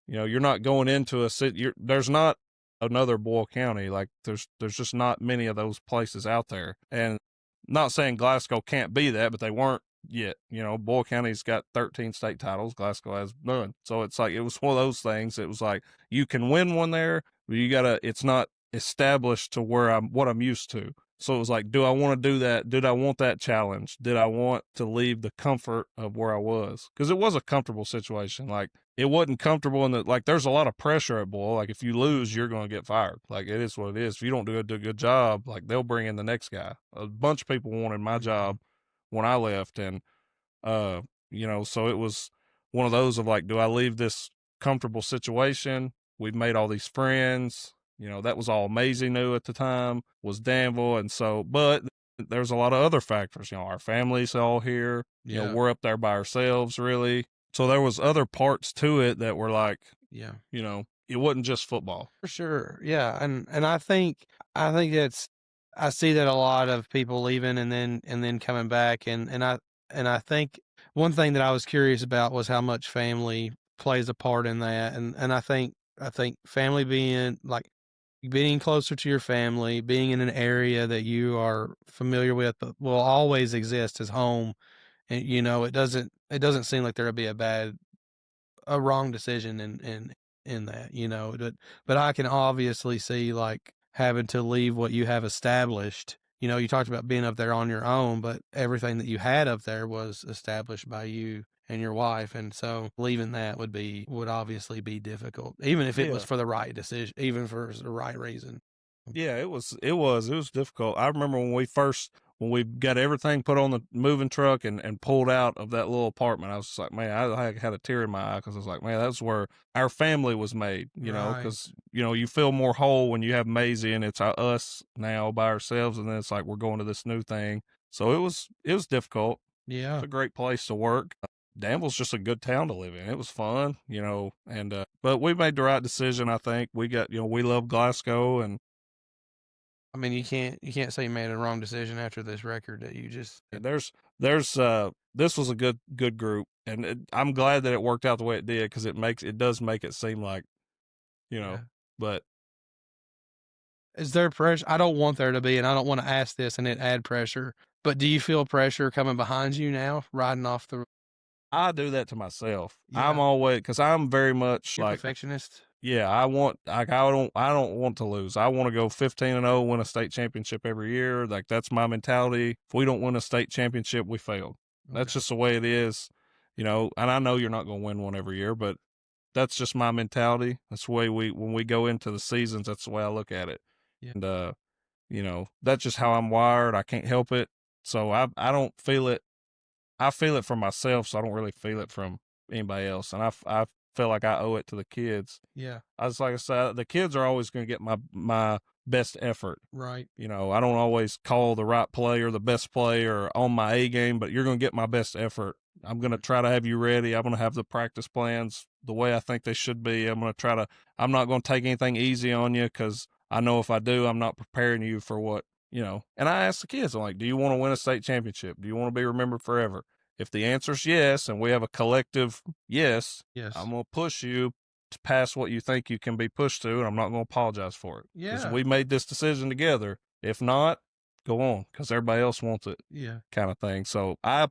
You're not going into a city. There's not another Boyle County. Like there's just not many of those places out there. And not saying Glasgow can't be that, but they weren't yet. Boyle County's got 13 state titles. Glasgow has none. So it's like it was one of those things. It was like you can win one there, but it's not established to what I'm used to. So it was like, do I want to do that? Did I want that challenge? Did I want to leave the comfort of where I was? Because it was a comfortable situation. Like it wasn't comfortable in that, like there's a lot of pressure at Boyle. Like if you lose, you're going to get fired. Like it is what it is. If you don't do a good job, like they'll bring in the next guy. A bunch of people wanted my job when I left. And, so it was one of those of like, do I leave this comfortable situation? We've made all these friends. That was all Maisie knew at the time was Danville. And so, but there's a lot of other factors. Our family's all here. Yeah. We're up there by ourselves, really. So there was other parts to it that were like, Yeah. It wasn't just football. For sure. Yeah. And I think I see that a lot of people leaving and then coming back, and I think one thing that I was curious about was how much family plays a part in that. And I think family being closer to your family, being in an area that you are familiar with, but will always exist as home. And it doesn't seem like there'll be a wrong decision in that, but I can obviously see like having to leave what you have established. You talked about being up there on your own, but everything that you had up there was established by you and your wife, and so leaving that would obviously be difficult, even if it was Yeah. for the right decision, even for the right reason. Yeah, it was difficult. I remember when we got everything put on the moving truck and pulled out of that little apartment, I was just like, man, I had a tear in my eye because I was like, man, that's where our family was made, Right. because, you feel more whole when you have Maisie and it's us now by ourselves. And then it's like, we're going to this new thing. So it was difficult. Yeah. It's a great place to work. Danville's just a good town to live in. It was fun, and, but we made the right decision. I think we got, we love Glasgow, and I mean, you can't say you made a wrong decision after this record that you just. there's this was a good group, and I'm glad that it worked out the way it did because it does make it seem like, Yeah. but Is there pressure? I don't want there to be, and I don't want to ask this and it add pressure. But do you feel pressure coming behind you now, riding off the? I do that to myself. Yeah. I'm always because I'm very much You're like, perfectionist. yeah, I don't want to lose. I want to go 15-0, win a state championship every year. Like that's my mentality. If we don't win a state championship, we failed. That's Okay. just the way it is, and I know you're not going to win one every year, but that's just my mentality. That's the way when we go into the seasons, that's the way I look at it. Yeah. And That's just how I'm wired. I can't help it. So I don't feel it. I feel it from myself, so I don't really feel it from anybody else. And I feel like I owe it to the kids. Yeah. Like I said, the kids are always going to get my best effort. Right. I don't always call the right play or the best play or on my A game, but you're going to get my best effort. I'm going to try to have you ready. I'm going to have the practice plans the way I think they should be. I'm not going to take anything easy on you because I know if I do, I'm not preparing you for what. And I ask the kids, I'm like, do you want to win a state championship? Do you want to be remembered forever? If the answer's yes, and we have a collective yes, Yes. I'm going to push you to pass what you think you can be pushed to, and I'm not going to apologize for it because Yeah. we made this decision together. If not, go on because everybody else wants it, Yeah. kind of thing. So I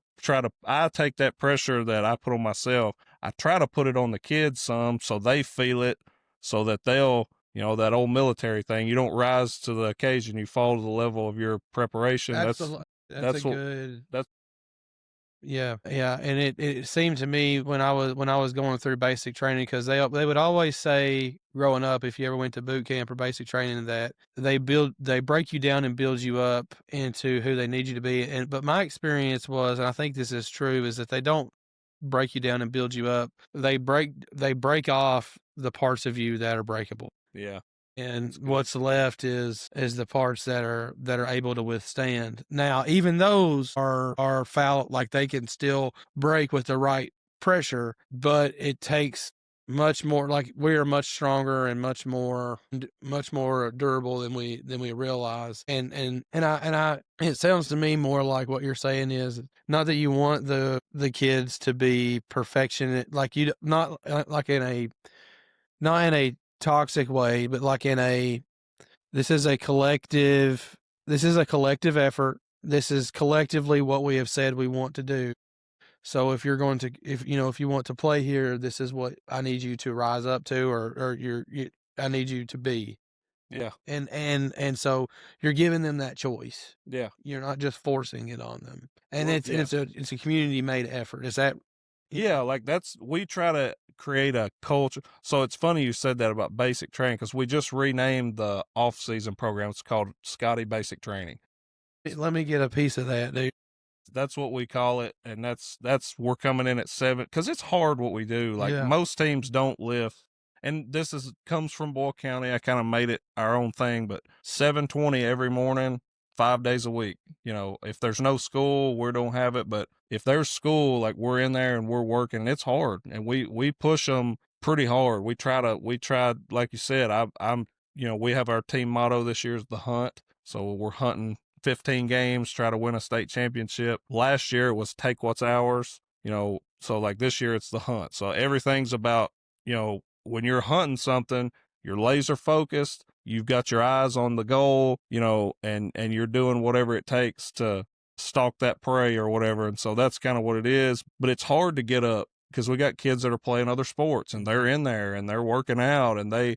take that pressure that I put on myself, I try to put it on the kids some so they feel it, so that they'll, that old military thing, you don't rise to the occasion, you fall to the level of your preparation. That's a That's what, good. that's, Yeah, yeah, and it seemed to me when I was going through basic training because they would always say growing up if you ever went to boot camp or basic training that they break you down and build you up into who they need you to be. And but my experience was, and I think this is true, is that they don't break you down and build you up. They break off the parts of you that are breakable. yeah. And what's left is the parts that are able to withstand. Now, even those are foul, like they can still break with the right pressure, but it takes much more. Like we are much stronger and much more durable than we realize. And it sounds to me more like what you're saying is not that you want the kids to be perfectionist, like you not like not in a toxic way, but like in a this is a collective effort. This is collectively what we have said we want to do. So if you're going to if you want to play here, this is what I need you to rise up to or I need you to be. Yeah. And so you're giving them that choice. Yeah. You're not just forcing it on them. And Well, it's a community made effort. Is that Yeah, like we try to create a culture. So it's funny you said that about basic training because we just renamed the off-season program. It's called Scotty Basic Training. let me get a piece of that, dude. That's what we call it, and that's we're coming in at 7 because it's hard what we do. Like Yeah. most teams don't lift, and this is comes from Boyle County. I kind of made it our own thing, but 7:20 every morning, 5 days a week. If there's no school, we don't have it, but if there's school, like we're in there and we're working. It's hard, and we push them pretty hard. We try, like you said. I'm we have our team motto this year is the hunt, so we're hunting 15 games, try to win a state championship. Last year it was take what's ours, so like this year it's the hunt. So everything's about, when you're hunting something, you're laser focused, you've got your eyes on the goal, and you're doing whatever it takes to stalk that prey or whatever. And so that's kind of what it is. But it's hard to get up because we got kids that are playing other sports and they're in there and they're working out and they,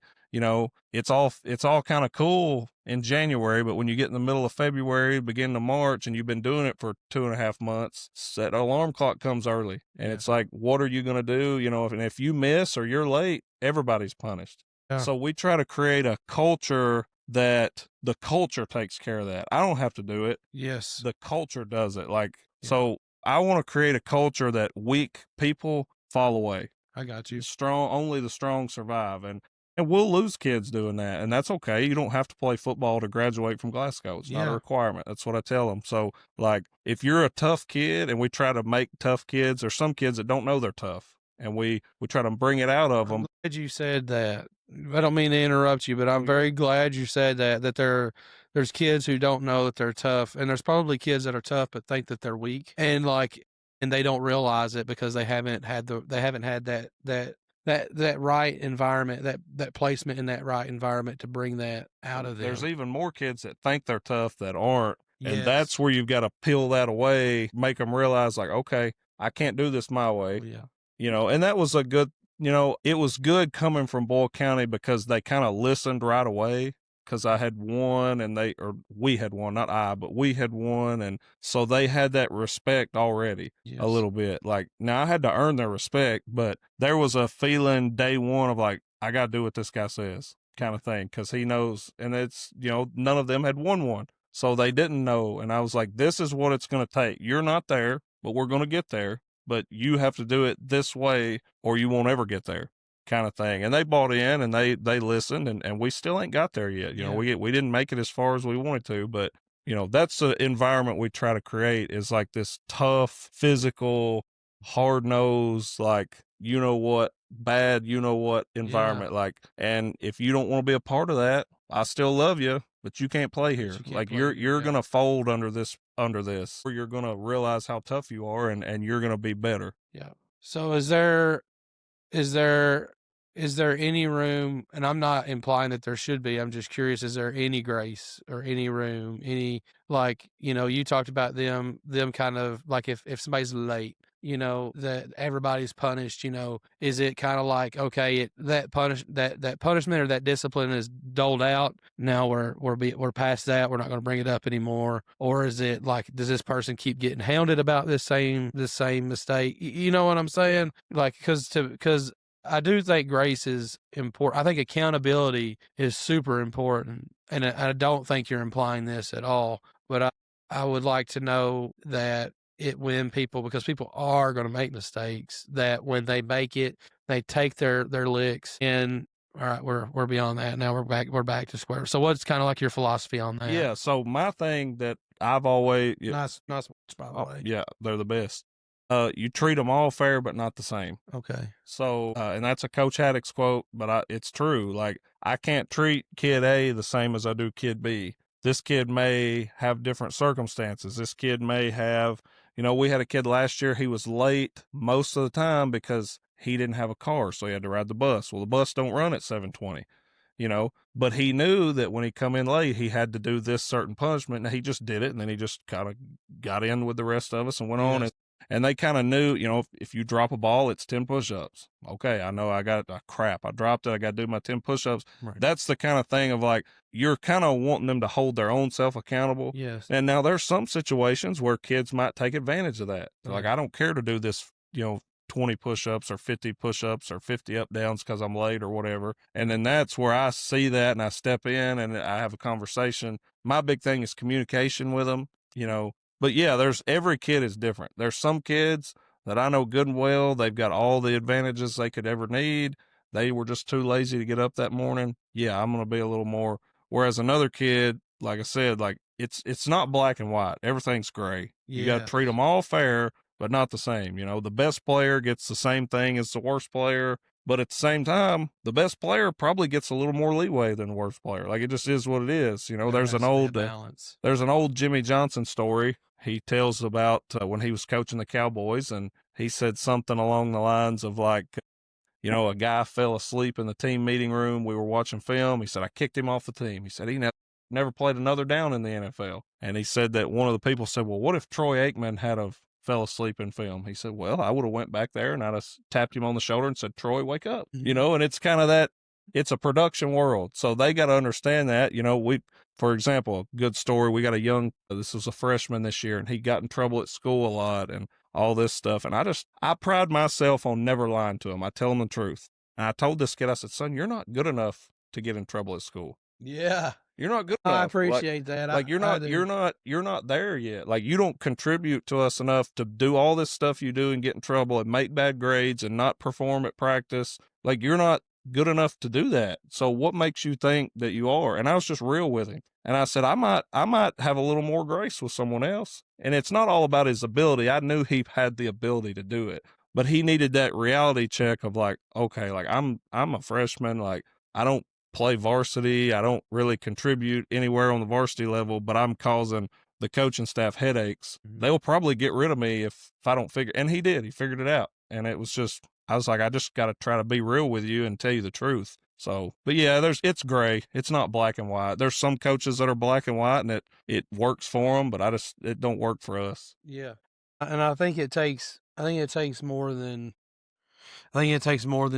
it's all kind of cool in January, but when you get in the middle of February, beginning of March, and you've been doing it for 2.5 months, that alarm clock comes early, and it's like, what are you going to do? If you miss or you're late, everybody's punished. Yeah. So we try to create a culture that the culture takes care of that. I don't have to do it. Yes. The culture does it. Yeah. So I want to create a culture that weak people fall away. I got you. Only the strong survive. And we'll lose kids doing that, and that's okay. You don't have to play football to graduate from Glasgow. It's not a requirement. That's what I tell them. So, like, if you're a tough kid, and we try to make tough kids, or some kids that don't know they're tough, and we try to bring it out of them. I'm glad you said that. I don't mean to interrupt you, but I'm very glad you said that there's kids who don't know that they're tough, and there's probably kids that are tough but think that they're weak, and they don't realize it because they haven't had that right environment, that placement in that right environment to bring that out of them. There's even more kids that think they're tough that aren't. Yes. And that's where you've got to peel that away, make them realize, like, okay, I can't do this my way. Yeah. And that was it was good coming from Boyle County because they kind of listened right away because I had won we had won, not I, but we had won. And so they had that respect already a little bit. Like, now I had to earn their respect, but there was a feeling day one of like, I got to do what this guy says. kind of thing, because he knows, and it's, none of them had won one. So they didn't know. And I was like, this is what it's going to take. You're not there, but we're going to get there. But you have to do it this way or you won't ever get there, kind of thing. And they bought in and they listened, and we still ain't got there yet. We didn't make it as far as we wanted to, but that's the environment we try to create, is like this tough, physical, hard nosed, like, bad, environment. Like, and if you don't want to be a part of that, I still love you, but you can't play here. Like, you're going to fold under this, or you're going to realize how tough you are, and you're going to be better. Yeah. So is there any room, and I'm not implying that there should be, I'm just curious, is there any grace or any room, any, like, you talked about them kind of like, if somebody's late, that everybody's punished, is it kind of like, okay, that punishment or that discipline is doled out, now we're past that, we're not going to bring it up anymore? Or is it like, does this person keep getting hounded about this same mistake? You know what I'm saying? Like, because I do think grace is important. I think accountability is super important, and I don't think you're implying this at all, but I would like to know that because people are going to make mistakes, that when they make it, they take their licks, and all right, we're beyond that now. We're back to square. So what's kind of like your philosophy on that? Yeah. So my thing that I've always, Nice by the way. yeah, they're the best. You treat them all fair, but not the same. Okay. So, and that's a Coach Haddock's quote, but it's true. Like, I can't treat kid A the same as I do kid B. This kid may have different circumstances. This kid may have, we had a kid last year, he was late most of the time because he didn't have a car, so he had to ride the bus. Well, the bus don't run at 7:20, but he knew that when he come in late, he had to do this certain punishment, and he just did it, and then he just kind of got in with the rest of us and went on. And they kind of knew, if you drop a ball, it's 10 push-ups. Okay, I know I got crap. I dropped it. I got to do my 10 push-ups. Right. That's the kind of thing of, like, you're kind of wanting them to hold their own self accountable. Yes. And now there's some situations where kids might take advantage of that. Right. Like, I don't care to do this, 20 push-ups or 50 push-ups or 50 up-downs because I'm late or whatever. And then that's where I see that and I step in and I have a conversation. My big thing is communication with them, But yeah, every kid is different. There's some kids that I know good and well, they've got all the advantages they could ever need. They were just too lazy to get up that morning. Yeah, I'm going to be a little more. Whereas another kid, like I said, like, it's not black and white. Everything's gray. You got to treat them all fair, but not the same. The best player gets the same thing as the worst player. But at the same time, the best player probably gets a little more leeway than the worst player. Like, it just is what it is. There's an old Jimmy Johnson story he tells about when he was coaching the Cowboys, and he said something along the lines of, like, a guy fell asleep in the team meeting room. We were watching film. He said, I kicked him off the team. He said he never played another down in the NFL. And he said that one of the people said, well, what if Troy Aikman fell asleep in film? He said, well, I would have went back there and I'd have tapped him on the shoulder and said, Troy, wake up. Mm-hmm. And it's kind of that, it's a production world. So they got to understand that. For example, a good story, we got this was a freshman this year, and he got in trouble at school a lot and all this stuff. And I pride myself on never lying to him. I tell him the truth. And I told this kid, I said, son, you're not good enough to get in trouble at school. Yeah. You're not good enough. I appreciate that. Like, you're not there yet. Like, you don't contribute to us enough to do all this stuff you do and get in trouble and make bad grades and not perform at practice. Like, you're not good enough to do that. So what makes you think that you are? And I was just real with him. And I said, I might have a little more grace with someone else. And it's not all about his ability. I knew he had the ability to do it, but he needed that reality check of, like, okay, like, I'm a freshman. Like, I don't play varsity. I don't really contribute anywhere on the varsity level, but I'm causing the coaching staff headaches. Mm-hmm. They'll probably get rid of me if I don't figure. And he did. He figured it out. And it was just, I was like, I just got to try to be real with you and tell you the truth. So, but yeah, it's gray. It's not black and white. There's some coaches that are black and white and it works for them, but it don't work for us. Yeah. And I think it takes more than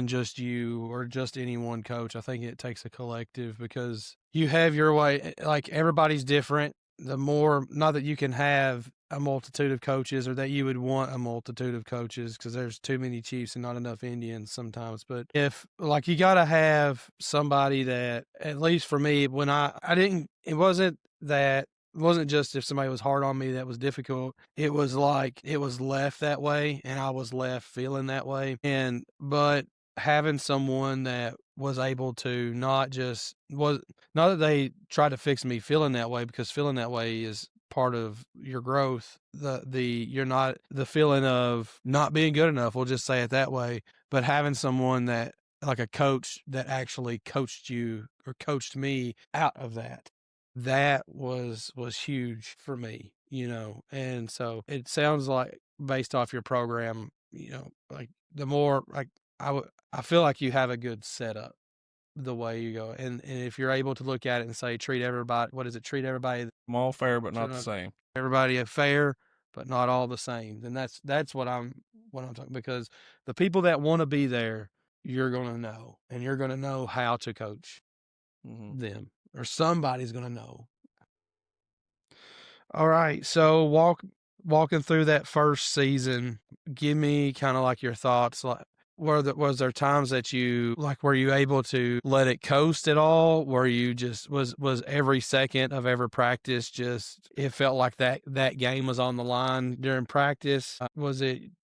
just you or just any one coach. I think it takes a collective, because you have your way. Like, everybody's different. the more, not that you can have a multitude of coaches or that you would want a multitude of coaches because there's too many Chiefs and not enough Indians sometimes. But if like you got to have somebody that, at least for me, when I didn't, it wasn't that, it wasn't just if somebody was hard on me that was difficult. It was like it was left that way and I was left feeling that way. But having someone that was able to not that they tried to fix me feeling that way, because feeling that way is part of your growth. You're not, the feeling of not being good enough, we'll just say it that way, but having someone that, like a coach that actually coached you or coached me out of that was huge for me, and so it sounds like, based off your program, like the more like I feel like you have a good setup the way you go. And if you're able to look at it and say, treat everybody, what is it? Treat everybody, All fair, but not the same. everybody fair, but not all the same. Then that's what I'm talking, because the people that want to be there, you're going to know, and you're going to know how to coach them, or somebody's going to know. All right. So walking through that first season, give me kind of like your thoughts. Like, was there times that were you able to let it coast at all? Were you just, was every second of every practice just, it felt like that game was on the line during practice?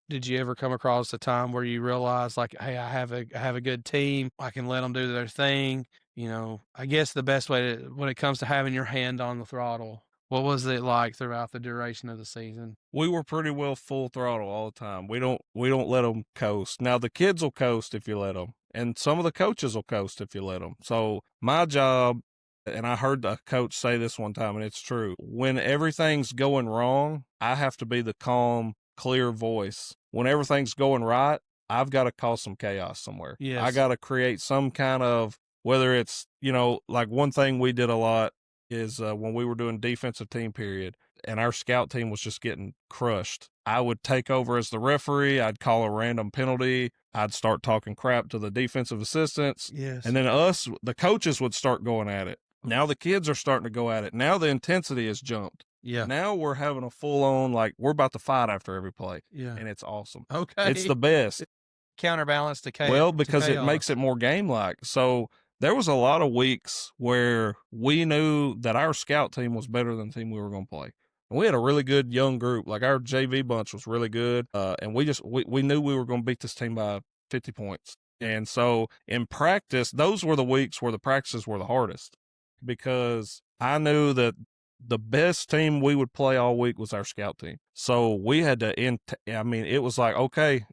Did you ever come across a time where you realized, like, hey, I have a good team, I can let them do their thing? I guess the best way when it comes to having your hand on the throttle, what was it like throughout the duration of the season? We were pretty well full throttle all the time. We don't let them coast. Now the kids will coast if you let them, and some of the coaches will coast if you let them. So my job, and I heard a coach say this one time, and it's true. When everything's going wrong, I have to be the calm, clear voice. When everything's going right, I've got to cause some chaos somewhere. Yes. I got to create some kind of, whether it's, like one thing we did a lot is when we were doing defensive team period and our scout team was just getting crushed, I would take over as the referee. I'd call a random penalty. I'd start talking crap to the defensive assistants. Yes. And then the coaches would start going at it. Now the kids are starting to go at it. Now the intensity has jumped. Yeah. Now we're having a full on, like, we're about to fight after every play. Yeah. And it's awesome. Okay. It's the best. Counterbalance to chaos. Well, because it makes it more game like. So there was a lot of weeks where we knew that our scout team was better than the team we were going to play. And we had a really good young group. Like, our JV bunch was really good. And we knew we were going to beat this team by 50 points. And so in practice, those were the weeks where the practices were the hardest, because I knew that the best team we would play all week was our scout team. So we had to it was like, okay,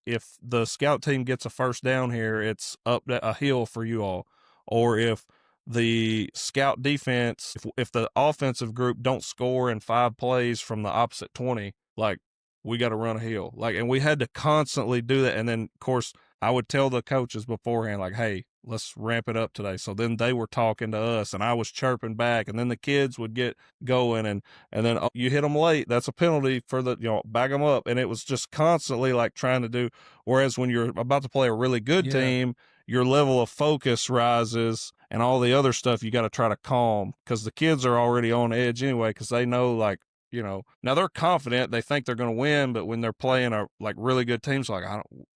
if the scout team gets a first down here, it's up a hill for you all. Or if the scout defense, if the offensive group don't score in 5 plays from the opposite 20, like, we got to run a hill. Like, and we had to constantly do that. And then, of course, I would tell the coaches beforehand, like, hey, let's ramp it up today. So then they were talking to us and I was chirping back, and then the kids would get going, and then you hit them late, that's a penalty for back them up. And it was just constantly like trying to do, whereas when you're about to play a really good team, your level of focus rises, and all the other stuff you got to try to calm, because the kids are already on edge anyway, because they know, like, now they're confident, they think they're going to win, but when they're playing a like really good teams, like,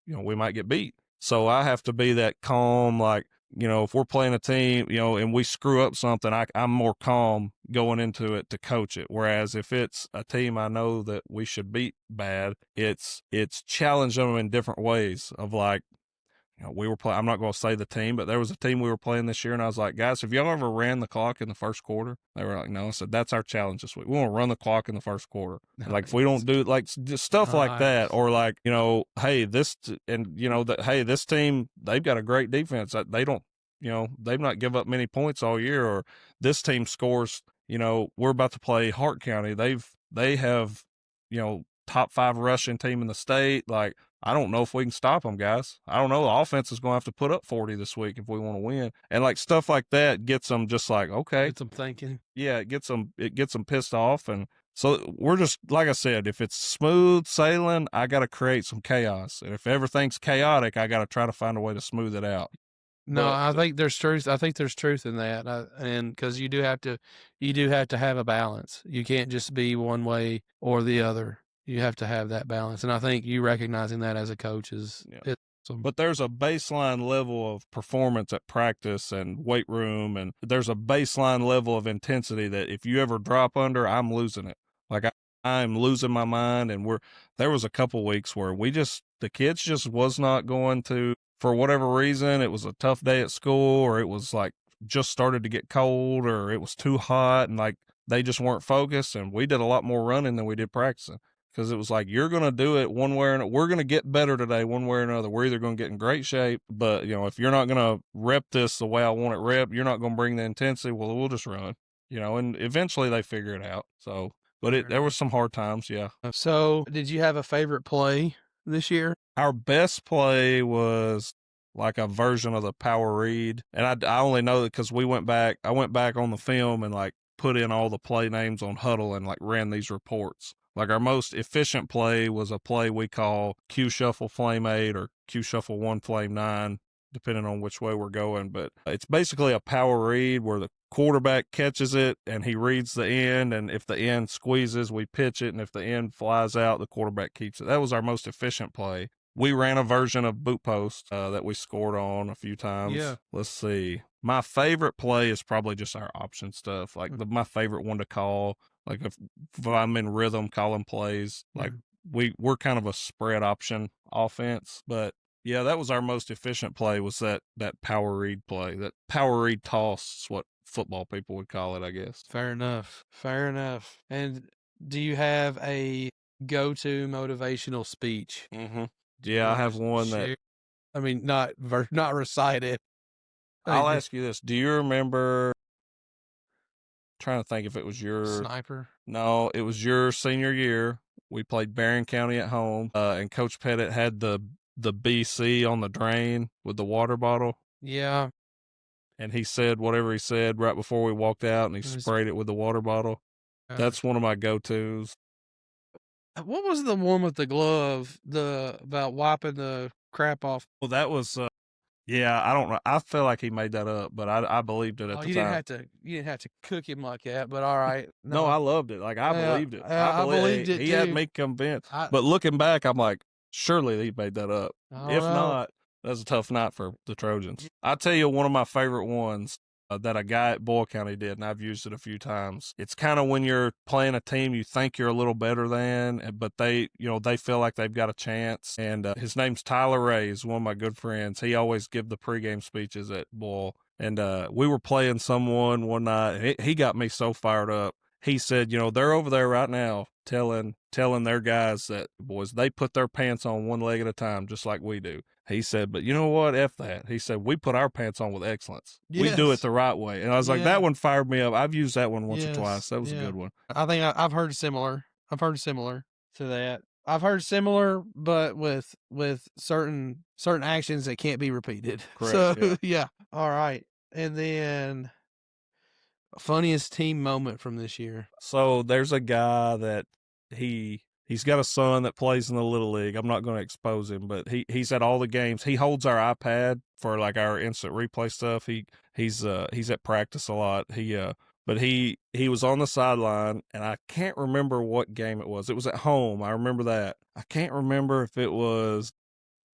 we might get beat. So I have to be that calm, like, if we're playing a team, and we screw up something, I'm more calm going into it to coach it. Whereas if it's a team I know that we should beat bad, it's challenging them in different ways of, like, we were playing, I'm not going to say the team, but there was a team we were playing this year, and I was like, guys, have y'all ever ran the clock in the first quarter? They were like, no. I said, that's our challenge this week. We want to run the clock in the first quarter. Nice. Like, if we don't do, like, just stuff like that, or like, hey, this team, they've got a great defense. They don't, they've not give up many points all year, or this team scores, we're about to play Hart County. They have, top 5 rushing team in the state. Like, I don't know if we can stop them, guys. I don't know. The offense is going to have to put up 40 this week if we want to win. And, like, stuff like that gets them just like, okay. Gets them thinking. Yeah, it gets them pissed off. And so we're just, like I said, if it's smooth sailing, I got to create some chaos. And if everything's chaotic, I got to try to find a way to smooth it out. No, But I think there's truth. I think there's truth in that, and because you do have to have a balance. You can't just be one way or the other. You have to have that balance, and I think you recognizing that as a coach yeah. is awesome. But there's a baseline level of performance at practice and weight room, and there's a baseline level of intensity that if you ever drop under, I'm losing it. Like I'm losing my mind, and there was a couple weeks where the kids just was not going to, for whatever reason. It was a tough day at school, or it was like just started to get cold, or it was too hot, and like they just weren't focused. And we did a lot more running than we did practicing, because it was like, you're going to do it one way or another. We're going to get better today one way or another. We're either going to get in great shape, but if you're not going to rep this the way I want it rep, you're not going to bring the intensity. Well, we'll just run, and eventually they figure it out. So, but there was some hard times. Yeah. So, did you have a favorite play this year? Our best play was like a version of the power read. And I only know that because I went back on the film and like put in all the play names on Huddle and like ran these reports. Like our most efficient play was a play we call Q Shuffle Flame 8 or Q Shuffle 1 Flame 9, depending on which way we're going. But it's basically a power read where the quarterback catches it and he reads the end. And if the end squeezes, we pitch it. And if the end flies out, the quarterback keeps it. That was our most efficient play. We ran a version of boot post that we scored on a few times. Yeah. Let's see. My favorite play is probably just our option stuff. Like my favorite one to call. Like if I'm in rhythm calling plays, like we're kind of a spread option offense. But yeah, that was our most efficient play, was that power read play. That power read toss is what football people would call it, I guess. Fair enough. Fair enough. And do you have a go-to motivational speech? Mm-hmm. Yeah, I have one that. I mean, not recite it. I'll ask you this: do you remember? Trying to think if it was your sniper. No, it was your senior year. We played Barron County at home, and Coach Pettit had the BC on the drain with the water bottle. Yeah. And he said whatever he said right before we walked out, and he sprayed it with the water bottle. That's one of my go-tos. What was the one with the glove? About wiping the crap off? Well, that was. Yeah, I don't know. I feel like he made that up, but I believed it at the time. You didn't have to cook him like that, but all right. No, I loved it. Like I believed it. I believed it. He had me convinced. But looking back, I'm like, surely he made that up. If not, that's a tough night for the Trojans. I tell you, one of my favorite ones that a guy at Boyle County did, and I've used it a few times. It's kind of when you're playing a team you think you're a little better than, but they feel like they've got a chance. And his name's Tyler Ray, is one of my good friends. He always give the pregame speeches at Boyle. And we were playing someone one night, and he got me so fired up. He said, they're over there right now telling their guys that, boys, they put their pants on one leg at a time, just like we do. He said, but you know what? F that. He said, we put our pants on with excellence. Yes. We do it the right way. And I was like, that one fired me up. I've used that one once or twice. That was a good one. I think I've heard similar. I've heard similar to that. I've heard similar, but with certain actions that can't be repeated. Correct. So, yeah. All right. And then funniest team moment from this year. So there's a guy that he's got a son that plays in the Little League. I'm not going to expose him, but he's at all the games. He holds our iPad for like our instant replay stuff. He's at practice a lot. But he was on the sideline, and I can't remember what game it was. It was at home. I remember that. I can't remember if it was.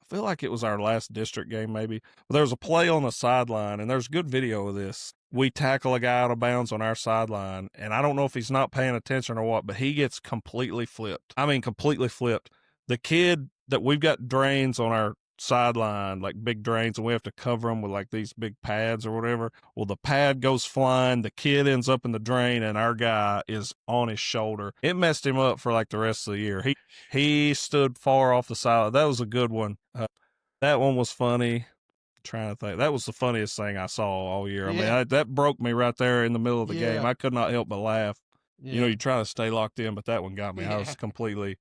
I feel like it was our last district game, maybe. But there was a play on the sideline, and there's good video of this. We tackle a guy out of bounds on our sideline, and I don't know if he's not paying attention or what, but he gets completely flipped. I mean, completely flipped. The kid that we've got drains on our sideline, like big drains, and we have to cover them with like these big pads or whatever. Well, the pad goes flying, the kid ends up in the drain, and our guy is on his shoulder. It messed him up for like the rest of the year. He stood far off the side. That was a good one. That one was funny. Trying to think. That was the funniest thing I saw all year. I mean, that broke me right there in the middle of the game. I could not help but laugh. Yeah. You try to stay locked in, but that one got me. I was completely.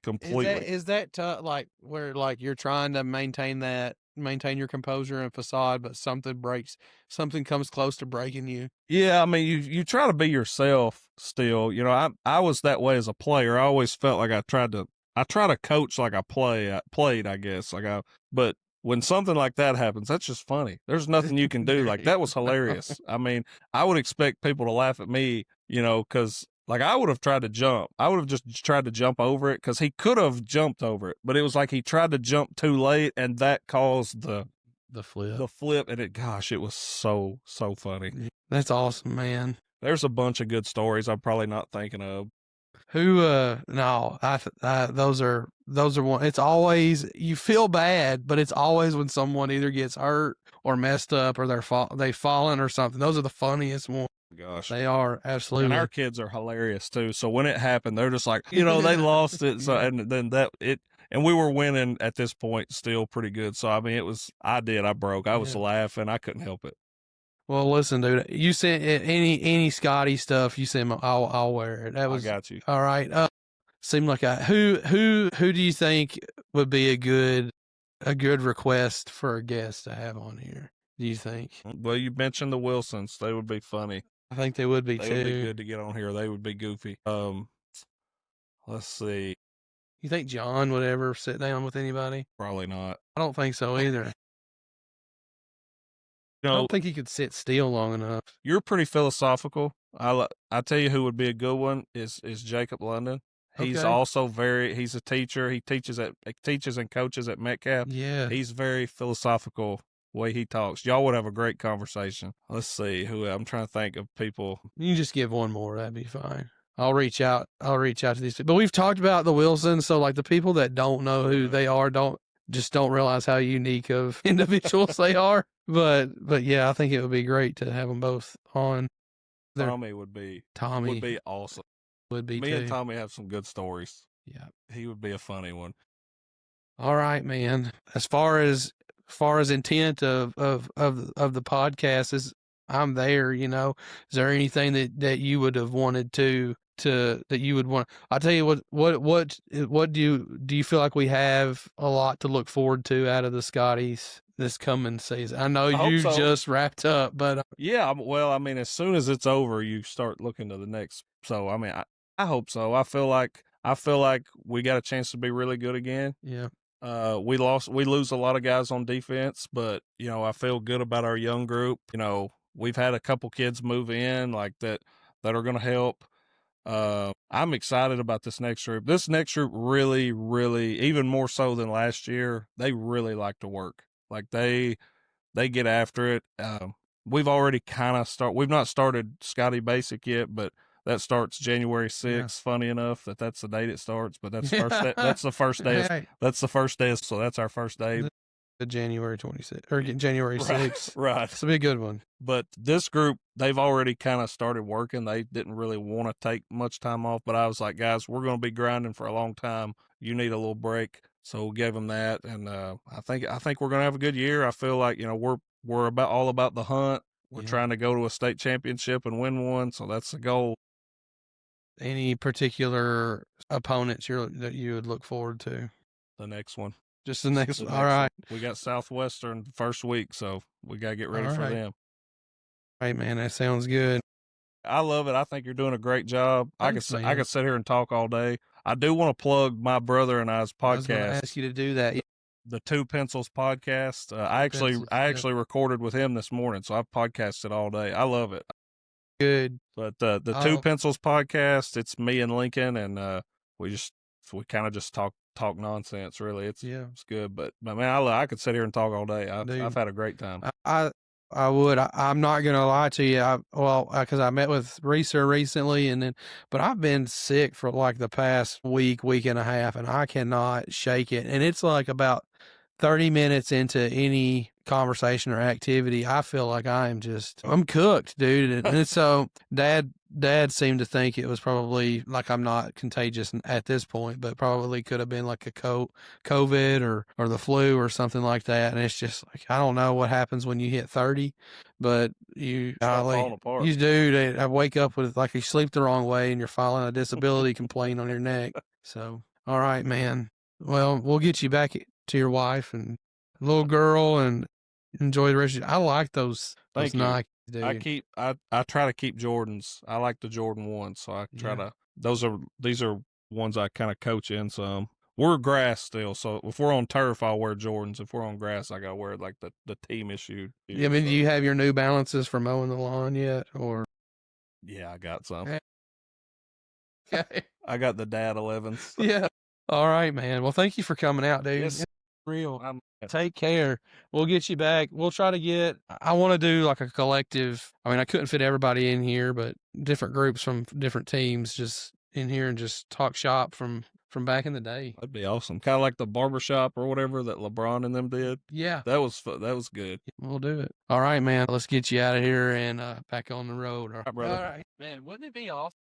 Is that like where like you're trying to maintain your composure and facade, but something comes close to breaking you? Yeah, I mean, you try to be yourself still. I was that way as a player. I always felt like I try to coach like I played, I guess. But when something like that happens, that's just funny. There's nothing you can do. Like, that was hilarious. I mean, I would expect people to laugh at me, because like I would have tried to jump. I would have just tried to jump over it because he could have jumped over it, but it was like he tried to jump too late, and that caused the flip. And it was so funny. That's awesome, man. There's a bunch of good stories I'm probably not thinking of. Who? No, those are one. It's always, you feel bad, but it's always when someone either gets hurt or messed up or they've fallen or something. Those are the funniest ones. Gosh, they are, absolutely. And our kids are hilarious too. So when it happened, they're just like, they lost it. So and then and we were winning at this point, still pretty good. So I mean, I broke. I was laughing. I couldn't help it. Well, listen, dude. You sent any Scotty stuff. You sent, I'll wear it. I got you. All right. Seemed like who do you think would be a good request for a guest to have on here? Do you think? Well, you mentioned the Wilsons. They would be funny. I think they would be too. They would be good to get on here. They would be goofy. Let's see. You think John would ever sit down with anybody? Probably not. I don't think so either. I don't think he could sit still long enough. You're pretty philosophical. I tell you who would be a good one is Jacob London. He's also he's a teacher. He teaches and coaches at Metcalf. Yeah. He's very philosophical way he talks. Y'all would have a great conversation. Let's see who I'm trying to think of people. You can just give one more. That'd be fine. I'll reach out to these people. But we've talked about the Wilsons. So like the people that don't know who they are, don't realize how unique of individuals they are. But yeah, I think it would be great to have them both on. Tommy would be awesome. Would be Me too. And Tommy have some good stories. Yeah, he would be a funny one. All right, man. As far as intent of the podcast is, I'm there. Is there anything that you would have wanted that you would want? I'll tell you what do you feel like we have a lot to look forward to out of the Scotties this coming season? I know you just wrapped up, but yeah, well, I mean, as soon as it's over, you start looking to the next. So I mean, I hope so. I feel like we got a chance to be really good again. Yeah. We lose a lot of guys on defense, but I feel good about our young group. We've had a couple kids move in like that are going to help. I'm excited about this next group. This next group really, really, even more so than last year, they really like to work. Like they get after it. We've already kind of we've not started Scotty Basic yet, but that starts January 6th. Yeah. Funny enough that's the date it starts, but that's that's the first day. That's the first day. So that's our first day. The January 26th or January 6th. Right. It's a be a good one. But this group, they've already kind of started working. They didn't really want to take much time off, but I was like, guys, we're going to be grinding for a long time. You need a little break. So we gave them that. And, I think we're going to have a good year. I feel like, we're all about the hunt. We're trying to go to a state championship and win one. So that's the goal. Any particular opponents that you would look forward to? The next one. Just the next one. All right. We got Southwestern first week, so we got to get ready for them. All right, man. That sounds good. I love it. I think you're doing a great job. I could sit here and talk all day. I do want to plug my brother and I's podcast. I was going to ask you to do that. The Two Pencils podcast. I actually recorded with him this morning, so I've podcasted all day. I love it. Good. But the Two Pencils podcast, it's me and Lincoln, and we kind of just talk nonsense. Really, it's good. But man, I could sit here and talk all day. I've had a great time. I would. I'm not gonna lie to you. Because I met with Reeser recently, but I've been sick for like the past week and a half, and I cannot shake it. And it's like about 30 minutes into any conversation or activity, I feel like I'm cooked, dude. And so Dad seemed to think it was probably like I'm not contagious at this point, but probably could have been like a COVID or the flu or something like that. And it's just like, I don't know what happens when you hit 30, but you do. I wake up with like you sleep the wrong way and you're filing a disability complaint on your neck. So, all right, man. Well, we'll get you back to your wife and little girl and enjoy the rest of I like those Nikes, dude. I try to keep Jordans. I like the Jordan 1, so I try to these are ones I kind of coach in some. We're grass still, so if we're on turf, I'll wear Jordans. If we're on grass, I gotta wear like the team issued. Yeah, I mean, do you have your New Balances for mowing the lawn yet, or? Yeah, I got some. Okay. I got the dad 11s. Yeah. All right, man. Well, thank you for coming out, dude. Yes. Real. Take care. We'll get you back. We'll try to get, I want to do like a collective. I mean, I couldn't fit everybody in here, but different groups from different teams just in here and just talk shop from back in the day. That'd be awesome. Kind of like the barbershop or whatever that LeBron and them did. Yeah. That was good. We'll do it. All right, man. Let's get you out of here and back on the road. All right, brother. All right, man. Wouldn't it be awesome?